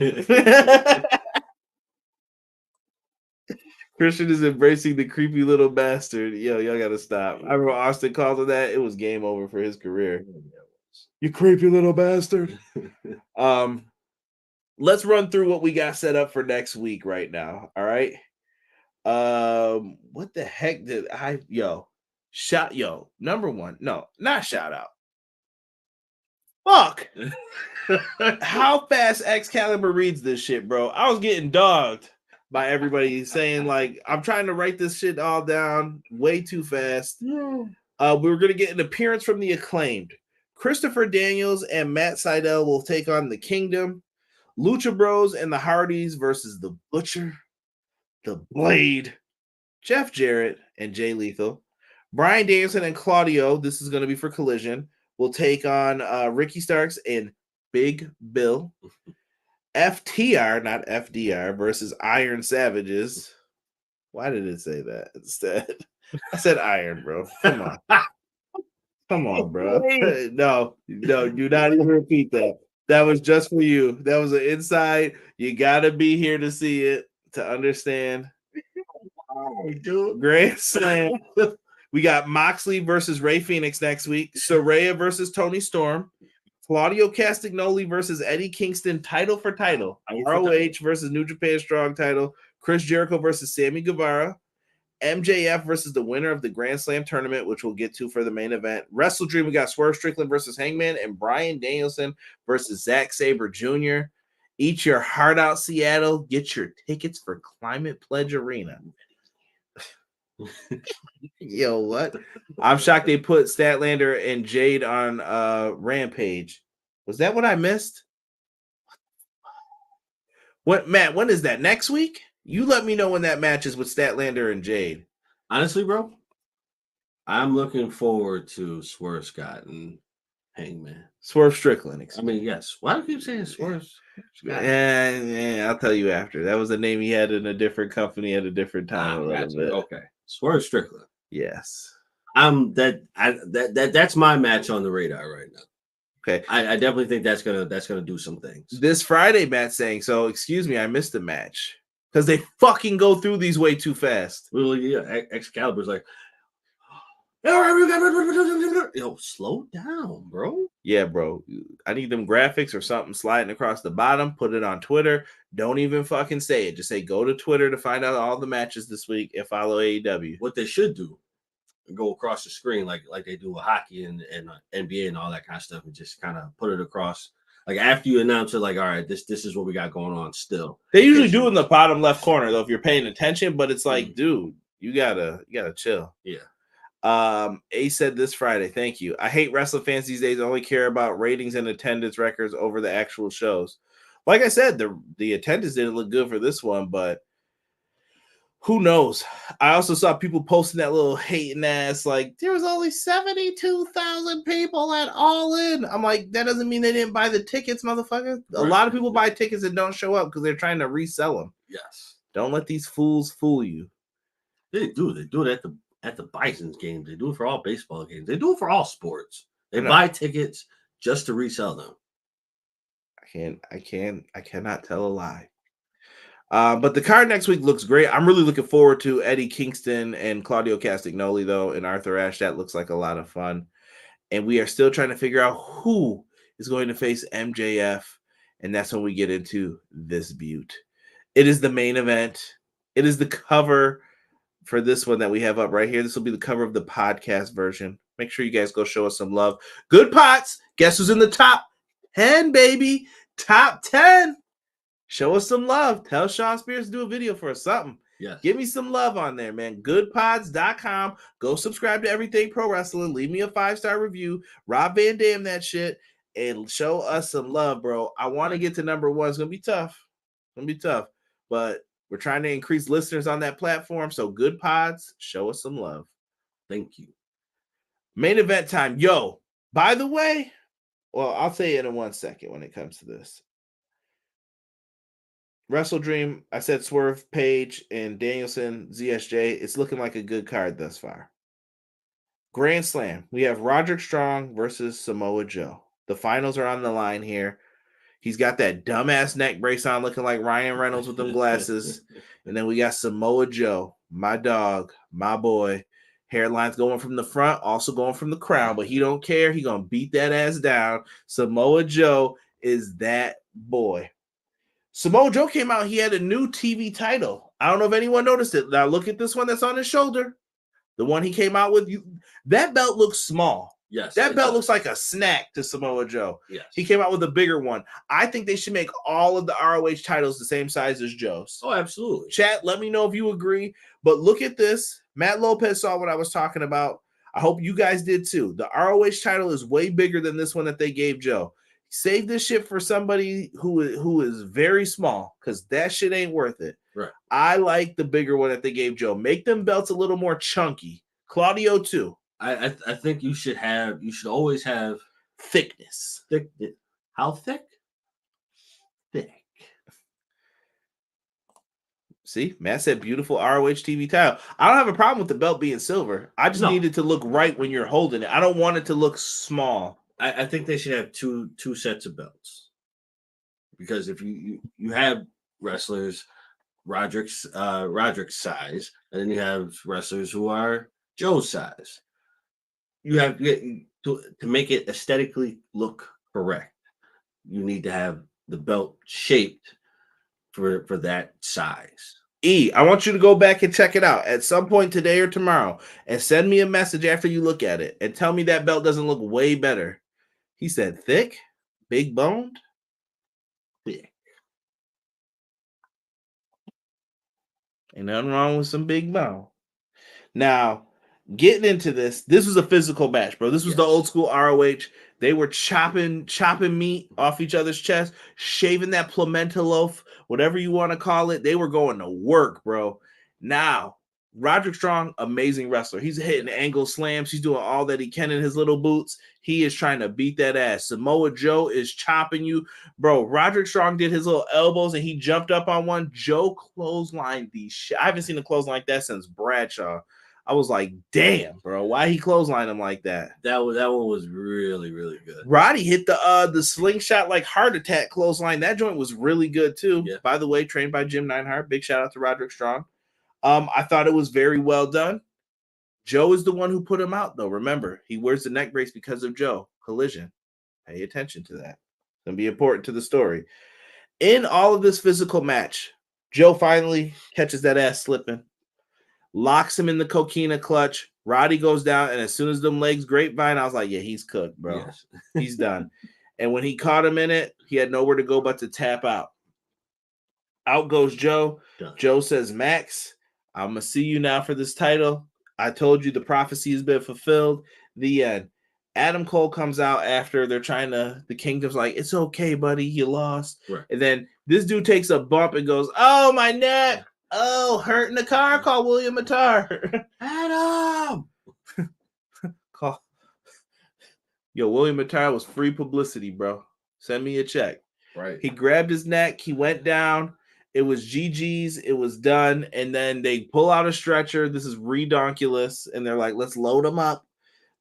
Christian is embracing the creepy little bastard. Yo, y'all gotta stop. I remember Austin called him that. It was game over for his career. You creepy little bastard. Let's run through what we got set up for next week right now. All right. What the heck did I number one. No, not shout out. Fuck. How fast Excalibur reads this shit, bro. I was getting dogged by everybody saying, like, I'm trying to write this shit all down way too fast. We were gonna get an appearance from the Acclaimed. Christopher Daniels and Matt Sydal will take on the Kingdom. Lucha Bros and the Hardys versus the Butcher, the Blade, Jeff Jarrett, and Jay Lethal. Bryan Danielson and Claudio, this is going to be for Collision, will take on Ricky Starks and Big Bill. FTR, not FDR, versus Iron Savages. Why did it say that instead? I said Iron, bro. Come on. Come on, bro. No, do not even repeat that. That was just for you. That was an inside. You gotta be here to see it to understand. Grand Slam. We got Moxley versus Ray Phoenix next week. Soray versus Toni Storm. Claudio Castagnoli versus Eddie Kingston, title for title. ROH versus New Japan Strong title. Chris Jericho versus Sammy Guevara. MJF versus the winner of the Grand Slam tournament, which we'll get to for the main event. Wrestle Dream, we got Swerve Strickland versus Hangman and Bryan Danielson versus Zack Sabre Jr. Eat your heart out, Seattle. Get your tickets for Climate Pledge Arena. Yo, what? I'm shocked they put Statlander and Jade on Rampage. Was that what I missed? What, Matt, when is that? Next week? You let me know when that match is with Statlander and Jade. Honestly, bro, I'm looking forward to Swerve Scott and Hangman. Swerve Strickland. I mean, yes. Why do you keep saying Swerve Scott? Yeah, I'll tell you after. That was a name he had in a different company at a different time. Okay. Swerve Strickland. Yes. That's my match on the radar right now. Okay. I definitely think that's gonna do some things. This Friday, Matt's saying, so excuse me, I missed the match. Because they fucking go through these way too fast. Well, yeah, Excalibur's like, yo, slow down, bro. Yeah, bro. I need them graphics or something sliding across the bottom. Put it on Twitter. Don't even fucking say it. Just say go to Twitter to find out all the matches this week and follow AEW. What they should do, go across the screen like they do with hockey and NBA and all that kind of stuff, and just kind of put it across. Like after you announce it, like, all right, this is what we got going on still. They usually do it in the bottom left corner though, if you're paying attention, but it's like, dude, you gotta chill. Yeah. A said this Friday, thank you. I hate wrestling fans these days. I only care about ratings and attendance records over the actual shows. Like I said, the attendance didn't look good for this one, but who knows? I also saw people posting that little hating ass, like, there was only 72,000 people at All In. I'm like, that doesn't mean they didn't buy the tickets, motherfucker. Right. A lot of people buy tickets and don't show up because they're trying to resell them. Yes. Don't let these fools fool you. They do. They do it at the Bison's games. They do it for all baseball games. They do it for all sports. They buy tickets just to resell them. I cannot tell a lie. But the card next week looks great. I'm really looking forward to Eddie Kingston and Claudio Castagnoli, though, and Arthur Ashe. That looks like a lot of fun. And we are still trying to figure out who is going to face MJF. And that's when we get into this beaut. It is the main event. It is the cover for this one that we have up right here. This will be the cover of the podcast version. Make sure you guys go show us some love. Good Pots. Guess who's in the top 10, baby? Top 10. Show us some love. Tell Sean Spears to do a video for us, something. Yes. Give me some love on there, man. Goodpods.com. Go subscribe to Everything Pro Wrestling. Leave me a 5-star review. Rob Van Dam that shit. And show us some love, bro. I want to get to number 1. It's going to be tough. But we're trying to increase listeners on that platform. So Good Pods, show us some love. Thank you. Main event time. Yo, by the way, well, I'll say it in 1 second when it comes to this. Wrestle Dream, I said Swerve, Page, and Danielson, ZSJ. It's looking like a good card thus far. Grand Slam. We have Roderick Strong versus Samoa Joe. The finals are on the line here. He's got that dumbass neck brace on looking like Ryan Reynolds with them glasses. And then we got Samoa Joe, my dog, my boy. Hairline's going from the front, also going from the crown, but he don't care. He going to beat that ass down. Samoa Joe is that boy. Samoa Joe came out. He had a new TV title. I don't know if anyone noticed it. Now look at this one that's on his shoulder. The one he came out with. That belt looks small. Yes. That belt looks like a snack to Samoa Joe. Yes. He came out with a bigger one. I think they should make all of the ROH titles the same size as Joe's. Oh, absolutely. Chat, let me know if you agree. But look at this. Matt Lopez saw what I was talking about. I hope you guys did too. The ROH title is way bigger than this one that they gave Joe. Save this shit for somebody who is very small, because that shit ain't worth it. Right. I like the bigger one that they gave Joe. Make them belts a little more chunky. Claudio too. I think you should always have Thickness. thickness. How thick? Thick. See, Matt said beautiful ROH TV title. I don't have a problem with the belt being silver. I just need it to look right when you're holding it. I don't want it to look small. I think they should have two sets of belts. Because if you have wrestlers Roderick's size, and then you have wrestlers who are Joe's size. You have to make it aesthetically look correct. You need to have the belt shaped for that size. I want you to go back and check it out at some point today or tomorrow and send me a message after you look at it and tell me that belt doesn't look way better. He said thick, big boned. Thick. Ain't nothing wrong with some big bone. Now, getting into this was a physical match, bro. This was the old school ROH. They were chopping meat off each other's chest, shaving that pimento loaf, whatever you want to call it. They were going to work, bro. Now, Roderick Strong, amazing wrestler. He's hitting angle slams. He's doing all that he can in his little boots. He is trying to beat that ass. Samoa Joe is chopping you. Bro, Roderick Strong did his little elbows and he jumped up on one. Joe clotheslined the shit. I haven't seen a clothesline like that since Bradshaw. I was like, damn, bro, why he clotheslined him like that? That one was really, really good. Roddy hit the slingshot like heart attack clothesline. That joint was really good too. Yeah. By the way, trained by Jim Neidhart. Big shout out to Roderick Strong. I thought it was very well done. Joe is the one who put him out, though. Remember, he wears the neck brace because of Joe. Collision. Pay attention to that. It's going to be important to the story. In all of this physical match, Joe finally catches that ass slipping, locks him in the coquina clutch. Roddy goes down, and as soon as them legs grapevine, I was like, yeah, he's cooked, bro. Yes. He's done. And when he caught him in it, he had nowhere to go but to tap out. Out goes Joe. Done. Joe says, Max, I'm going to see you now for this title. I told you the prophecy has been fulfilled. The end. Adam Cole comes out after they're trying to, the Kingdom's like, it's okay, buddy, you lost. Right. And then this dude takes a bump and goes, oh, my neck. Oh, hurt in the car. Call William Mattar. Adam. Call. Yo, William Mattar was free publicity, bro. Send me a check. Right. He grabbed his neck. He went down. It was GG's. It was done. And then they pull out a stretcher. This is redonkulous. And they're like, let's load him up.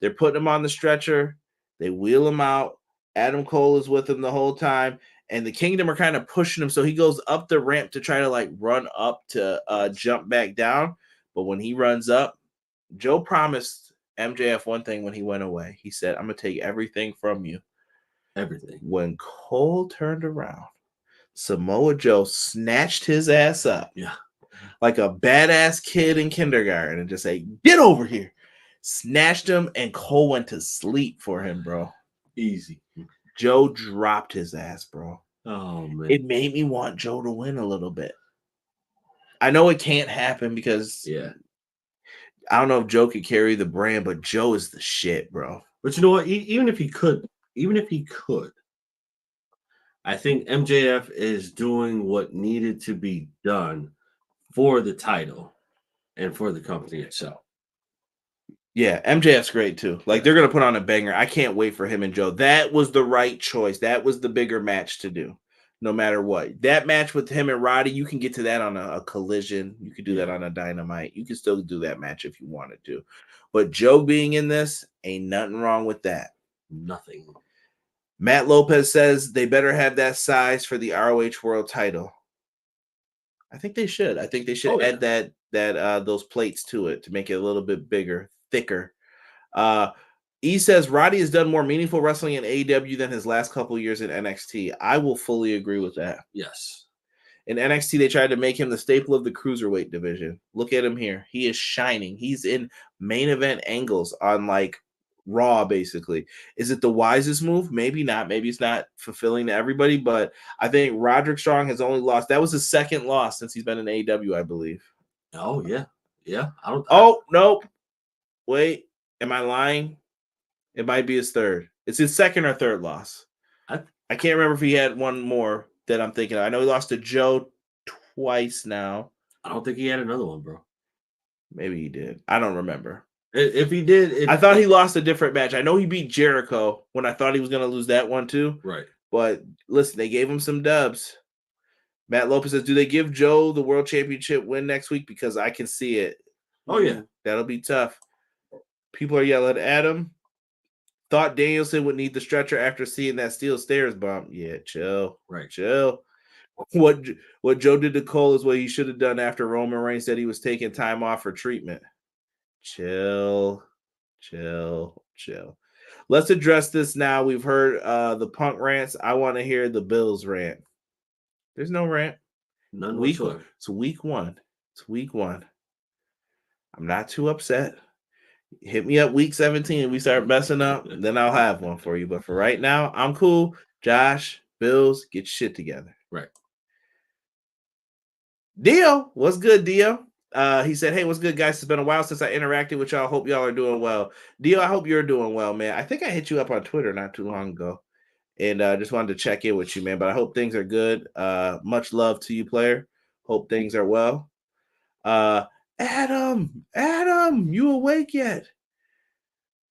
They're putting him on the stretcher. They wheel him out. Adam Cole is with him the whole time. And the Kingdom are kind of pushing him. So he goes up the ramp to try to like run up to jump back down. But when he runs up, Joe promised MJF one thing when he went away. He said, I'm going to take everything from you. Everything. When Cole turned around, Samoa Joe snatched his ass up. Yeah. Like a badass kid in kindergarten and just say, get over here. Snatched him and Cole went to sleep for him, bro. Easy. Joe dropped his ass, bro. Oh, man. It made me want Joe to win a little bit. I know it can't happen because I don't know if Joe could carry the brand, but Joe is the shit, bro. But you know what? Even if he could, I think MJF is doing what needed to be done for the title and for the company itself. Yeah, MJF's great too. Like they're going to put on a banger. I can't wait for him and Joe. That was the right choice. That was the bigger match to do, no matter what. That match with him and Roddy, you can get to that on a Collision. You could do that on a Dynamite. You can still do that match if you wanted to. But Joe being in this, ain't nothing wrong with that. Nothing. Matt Lopez says they better have that size for the ROH World Title. I think they should. I think they should add that those plates to it to make it a little bit bigger, thicker. E says Roddy has done more meaningful wrestling in AEW than his last couple years in NXT. I will fully agree with that. Yes. In NXT, they tried to make him the staple of the cruiserweight division. Look at him here. He is shining. He's in main event angles on like Raw, basically. Is it the wisest move? Maybe not. Maybe it's not fulfilling to everybody, but I think Roderick Strong has only lost. That was his second loss since he's been in AEW, I believe. Oh, yeah. Yeah. Nope. Wait. Am I lying? It might be his third. It's his second or third loss. I can't remember if he had one more that I'm thinking of. I know he lost to Joe twice now. I don't think he had another one, bro. Maybe he did. I don't remember. If he did, I thought he lost a different match. I know he beat Jericho when I thought he was going to lose that one too. Right. But listen, they gave him some dubs. Matt Lopez says, do they give Joe the world championship win next week? Because I can see it. Oh, yeah. That'll be tough. People are yelling at him. Thought Danielson would need the stretcher after seeing that steel stairs bump. Yeah, chill. Right. Chill. What Joe did to Cole is what he should have done after Roman Reigns said he was taking time off for treatment. Chill. Let's address this now. We've heard the Punk rants. I want to hear the Bills rant. There's no rant. None whatsoever. It's week one. I'm not too upset. Hit me up week 17. We start messing up, then I'll have one for you. But for right now, I'm cool. Josh, Bills, get your shit together. Right. Dio, what's good, Dio? He said, hey, what's good, guys? It's been a while since I interacted with y'all. Hope y'all are doing well. Dio, I hope you're doing well, man. I think I hit you up on Twitter not too long ago. And just wanted to check in with you, man. But I hope things are good. Much love to you, player. Hope things are well. Adam, you awake yet?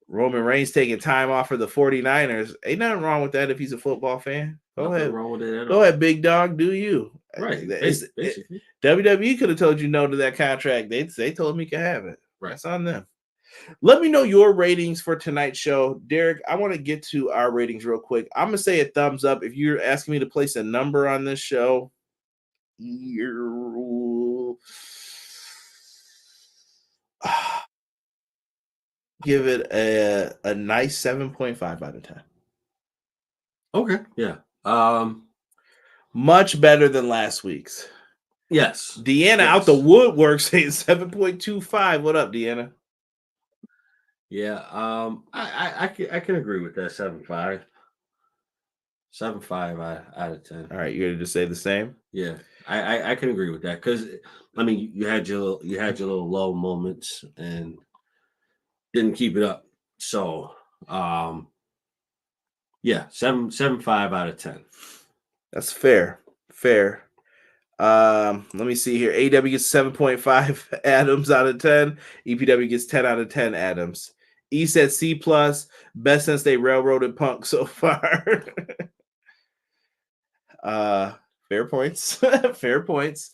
Roman Reigns taking time off for the 49ers. Ain't nothing wrong with that if he's a football fan. Go ahead. Wrong with it at all. Go ahead, big dog. Do you? Right. WWE could have told you no to that contract. They told me he could have it. Right. That's on them. Let me know your ratings for tonight's show. Derek, I want to get to our ratings real quick. I'm going to say a thumbs up. If you're asking me to place a number on this show, give it a nice 7.5 out of 10. Okay. Yeah. Much better than last week's. Yes. Deanna out the woodwork saying 7.25. What up, Deanna? Yeah. I can agree with that 7.5. 7.5 out of 10. All right, you're gonna just say the same? Yeah. I can agree with that because I mean you had your little low moments and didn't keep it up. So yeah, 7.5 out of 10. That's fair. Let me see here. AEW gets 7.5 Adams out of 10. EPW gets 10 out of 10 Adams. E said C+, best since they railroaded Punk so far. Fair points. Fair points.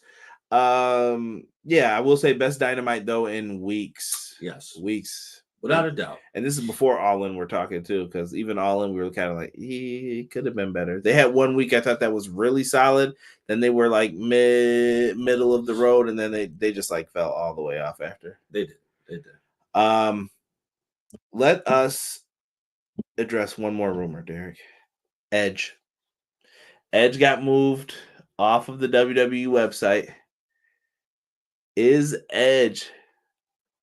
Yeah, I will say best Dynamite though in weeks. Yes. Weeks. Without a doubt. And this is before All In we're talking too, because even All In we were kind of like, it could have been better. They had 1 week I thought that was really solid. Then they were like middle of the road, and then they just like fell all the way off after. They did. Let us address one more rumor, Derek. Edge got moved off of the WWE website. Is Edge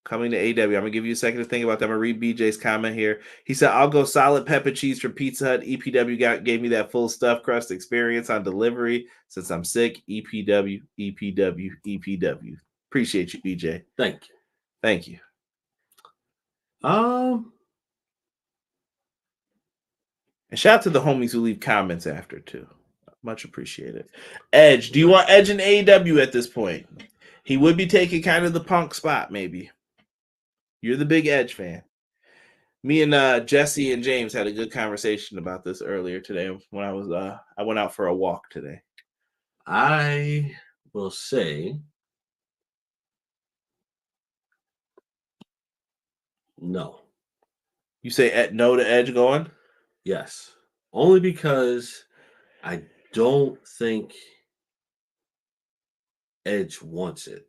coming to AEW? I'm gonna give you a second to think about that. I'm gonna read BJ's comment here. He said, "I'll go solid pepper cheese from Pizza Hut. EPW gave me that full stuffed crust experience on delivery since I'm sick. EPW. Appreciate you, BJ. Thank you. And shout out to the homies who leave comments after too. Much appreciated. Edge, do you want Edge in AEW at this point? He would be taking kind of the Punk spot, maybe. You're the big Edge fan. Me and Jesse and James had a good conversation about this earlier today when I went out for a walk today. I will say no. You say no to Edge going? Yes. Only because I don't think Edge wants it.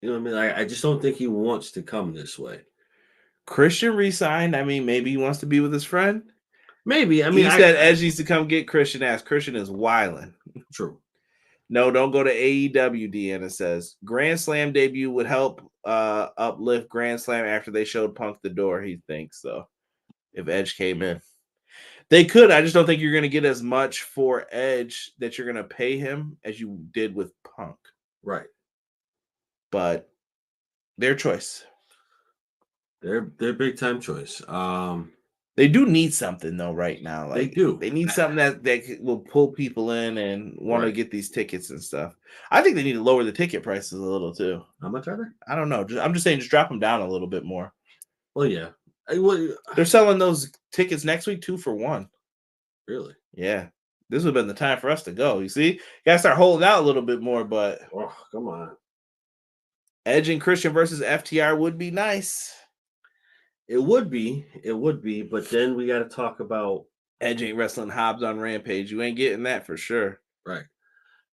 You know what I mean? I just don't think he wants to come this way. Christian resigned. I mean, maybe he wants to be with his friend. Maybe. I mean, he said Edge needs to come get Christian ass. Christian is wilding. True. No, don't go to AEW, Deanna says. Grandslam debut would help uplift Grandslam after they showed Punk the door, he thinks, so. If Edge came in. They could. I just don't think you're going to get as much for Edge that you're going to pay him as you did with Punk. Right. But their choice. Their big time choice. They do need something though right now. Like, they do. They need something that will pull people in and want to get these tickets and stuff. I think they need to lower the ticket prices a little too. How much are they? I don't know. I'm just saying, just drop them down a little bit more. Well, yeah. They're selling those tickets next week 2 for $1. Really? Yeah. This would have been the time for us to go. You see, you gotta start holding out a little bit more. But Oh, come on. Edge and Christian versus FTR would be nice. It would be. But then we got to talk about Edge ain't wrestling Hobbs on Rampage. You ain't getting that for sure. right.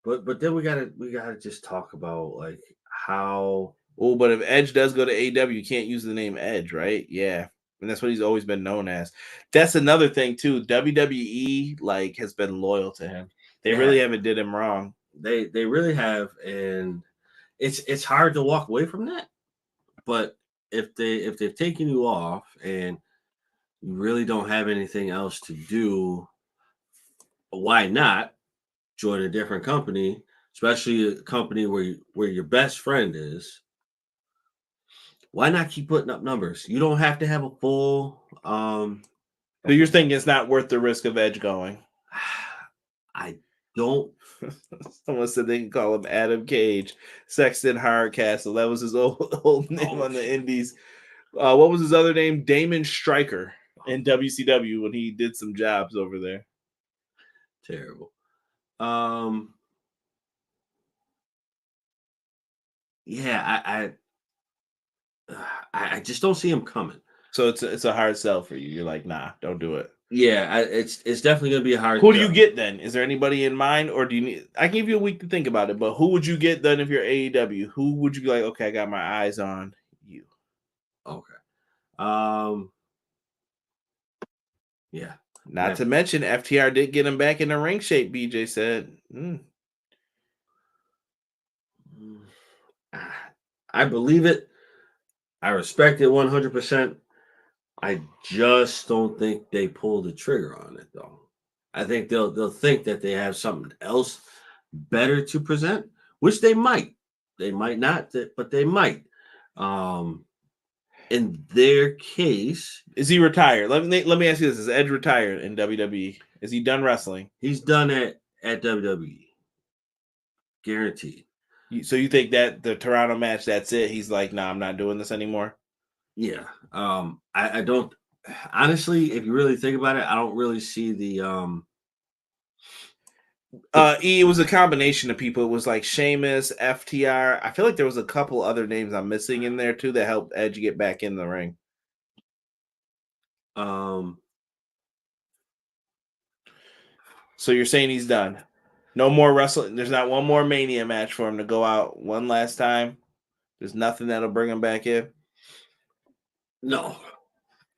But then we gotta just talk about like how. Oh, but if Edge does go to AEW, you can't use the name Edge, right? Yeah. And that's what he's always been known as. That's another thing too. WWE like has been loyal to him. They really haven't did him wrong. They really have, and it's hard to walk away from that. But if they've taken you off and you really don't have anything else to do, why not join a different company, especially a company where your best friend is? Why not keep putting up numbers? You don't have to have a full. So you're thinking it's not worth the risk of Edge going? I don't. Someone said they can call him Adam Cage, Sexton Hardcastle. That was his old name on the Indies. What was his other name? Damon Stryker in WCW when he did some jobs over there. Terrible. Yeah, I just don't see him coming. So it's a hard sell for you. You're like, nah, don't do it. Yeah, it's definitely gonna be a hard. Who do you get then? Is there anybody in mind, or do you need? I can give you a week to think about it. But who would you get then if you're AEW? Who would you be like? Okay, I got my eyes on you. Okay. Yeah. Not to mention FTR did get him back in the ring shape. BJ said. I believe it. I respect it 100%. I just don't think they pull the trigger on it, though. I think they'll think that they have something else better to present, which they might. They might not, but they might. In their case, is he retired? Let me ask you this: is Edge retired in WWE? Is he done wrestling? He's done it at WWE. Guaranteed. So you think that the Toronto match, that's it? He's like, nah, I'm not doing this anymore. Yeah. I don't honestly, if you really think about it, I don't really see the it was a combination of people. It was like Sheamus, FTR. I feel like there was a couple other names I'm missing in there too that helped Edge get back in the ring. So you're saying he's done? No more wrestling. There's not one more Mania match for him to go out one last time. There's nothing that'll bring him back in. No,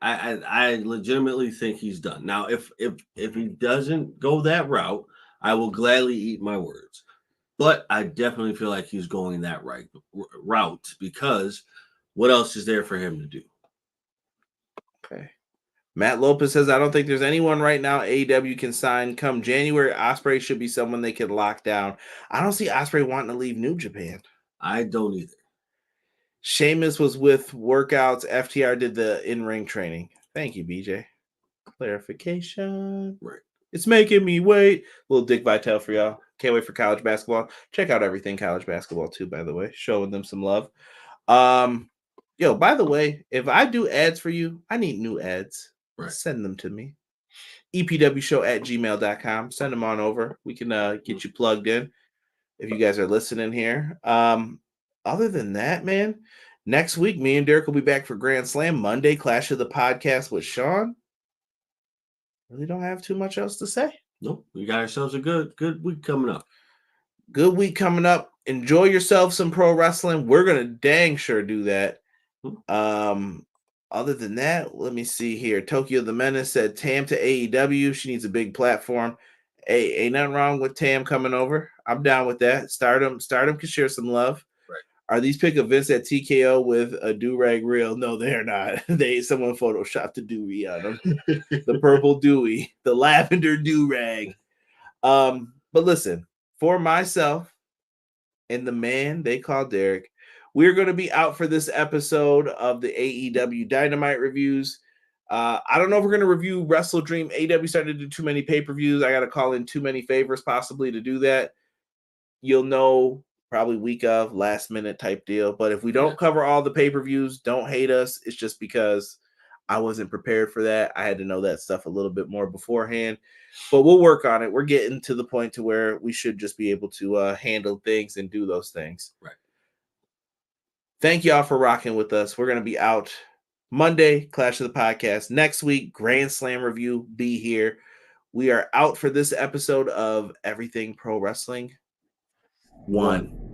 I legitimately think he's done. Now, if he doesn't go that route, I will gladly eat my words. But I definitely feel like he's going that route because what else is there for him to do? Okay. Matt Lopez says, I don't think there's anyone right now AEW can sign. Come January, Ospreay should be someone they could lock down. I don't see Ospreay wanting to leave New Japan. I don't either. Sheamus was with workouts. FTR did the in-ring training. Thank you, BJ. Clarification. Right. It's making me wait. Little Dick Vitale for y'all. Can't wait for college basketball. Check out everything college basketball too, by the way. Showing them some love. Yo, by the way, if I do ads for you, I need new ads. Right. Send them to me. EPWshow@gmail.com. Send them on over. We can get you plugged in if you guys are listening here. Other than that, man, next week, me and Derek will be back for Grandslam. Monday, Clash of the Podcast with Sean. Really don't have too much else to say. Nope. We got ourselves a good week coming up. Good week coming up. Enjoy yourself some pro wrestling. We're going to dang sure do that. Other than that, let me see here. Tokyo the Menace said Tam to AEW. She needs a big platform. Hey, ain't nothing wrong with Tam coming over. I'm down with that. Stardom can share some love. Right. Are these pick of Vince at TKO with a do-rag reel? No, they're not. Someone photoshopped the do-rag on them. The purple dewy, the lavender do-rag. But listen, for myself and the man they call Derek, we're going to be out for this episode of the AEW Dynamite reviews. I don't know if we're going to review Wrestle Dream. AEW started to do too many pay-per-views. I got to call in too many favors possibly to do that. You'll know probably week of, last minute type deal. But if we don't cover all the pay-per-views, don't hate us. It's just because I wasn't prepared for that. I had to know that stuff a little bit more beforehand, but we'll work on it. We're getting to the point to where we should just be able to handle things and do those things. Right. Thank y'all for rocking with us. We're going to be out Monday, Clash of the Podcast. Next week, Grand Slam review, be here. We are out for this episode of Everything Pro Wrestling 1.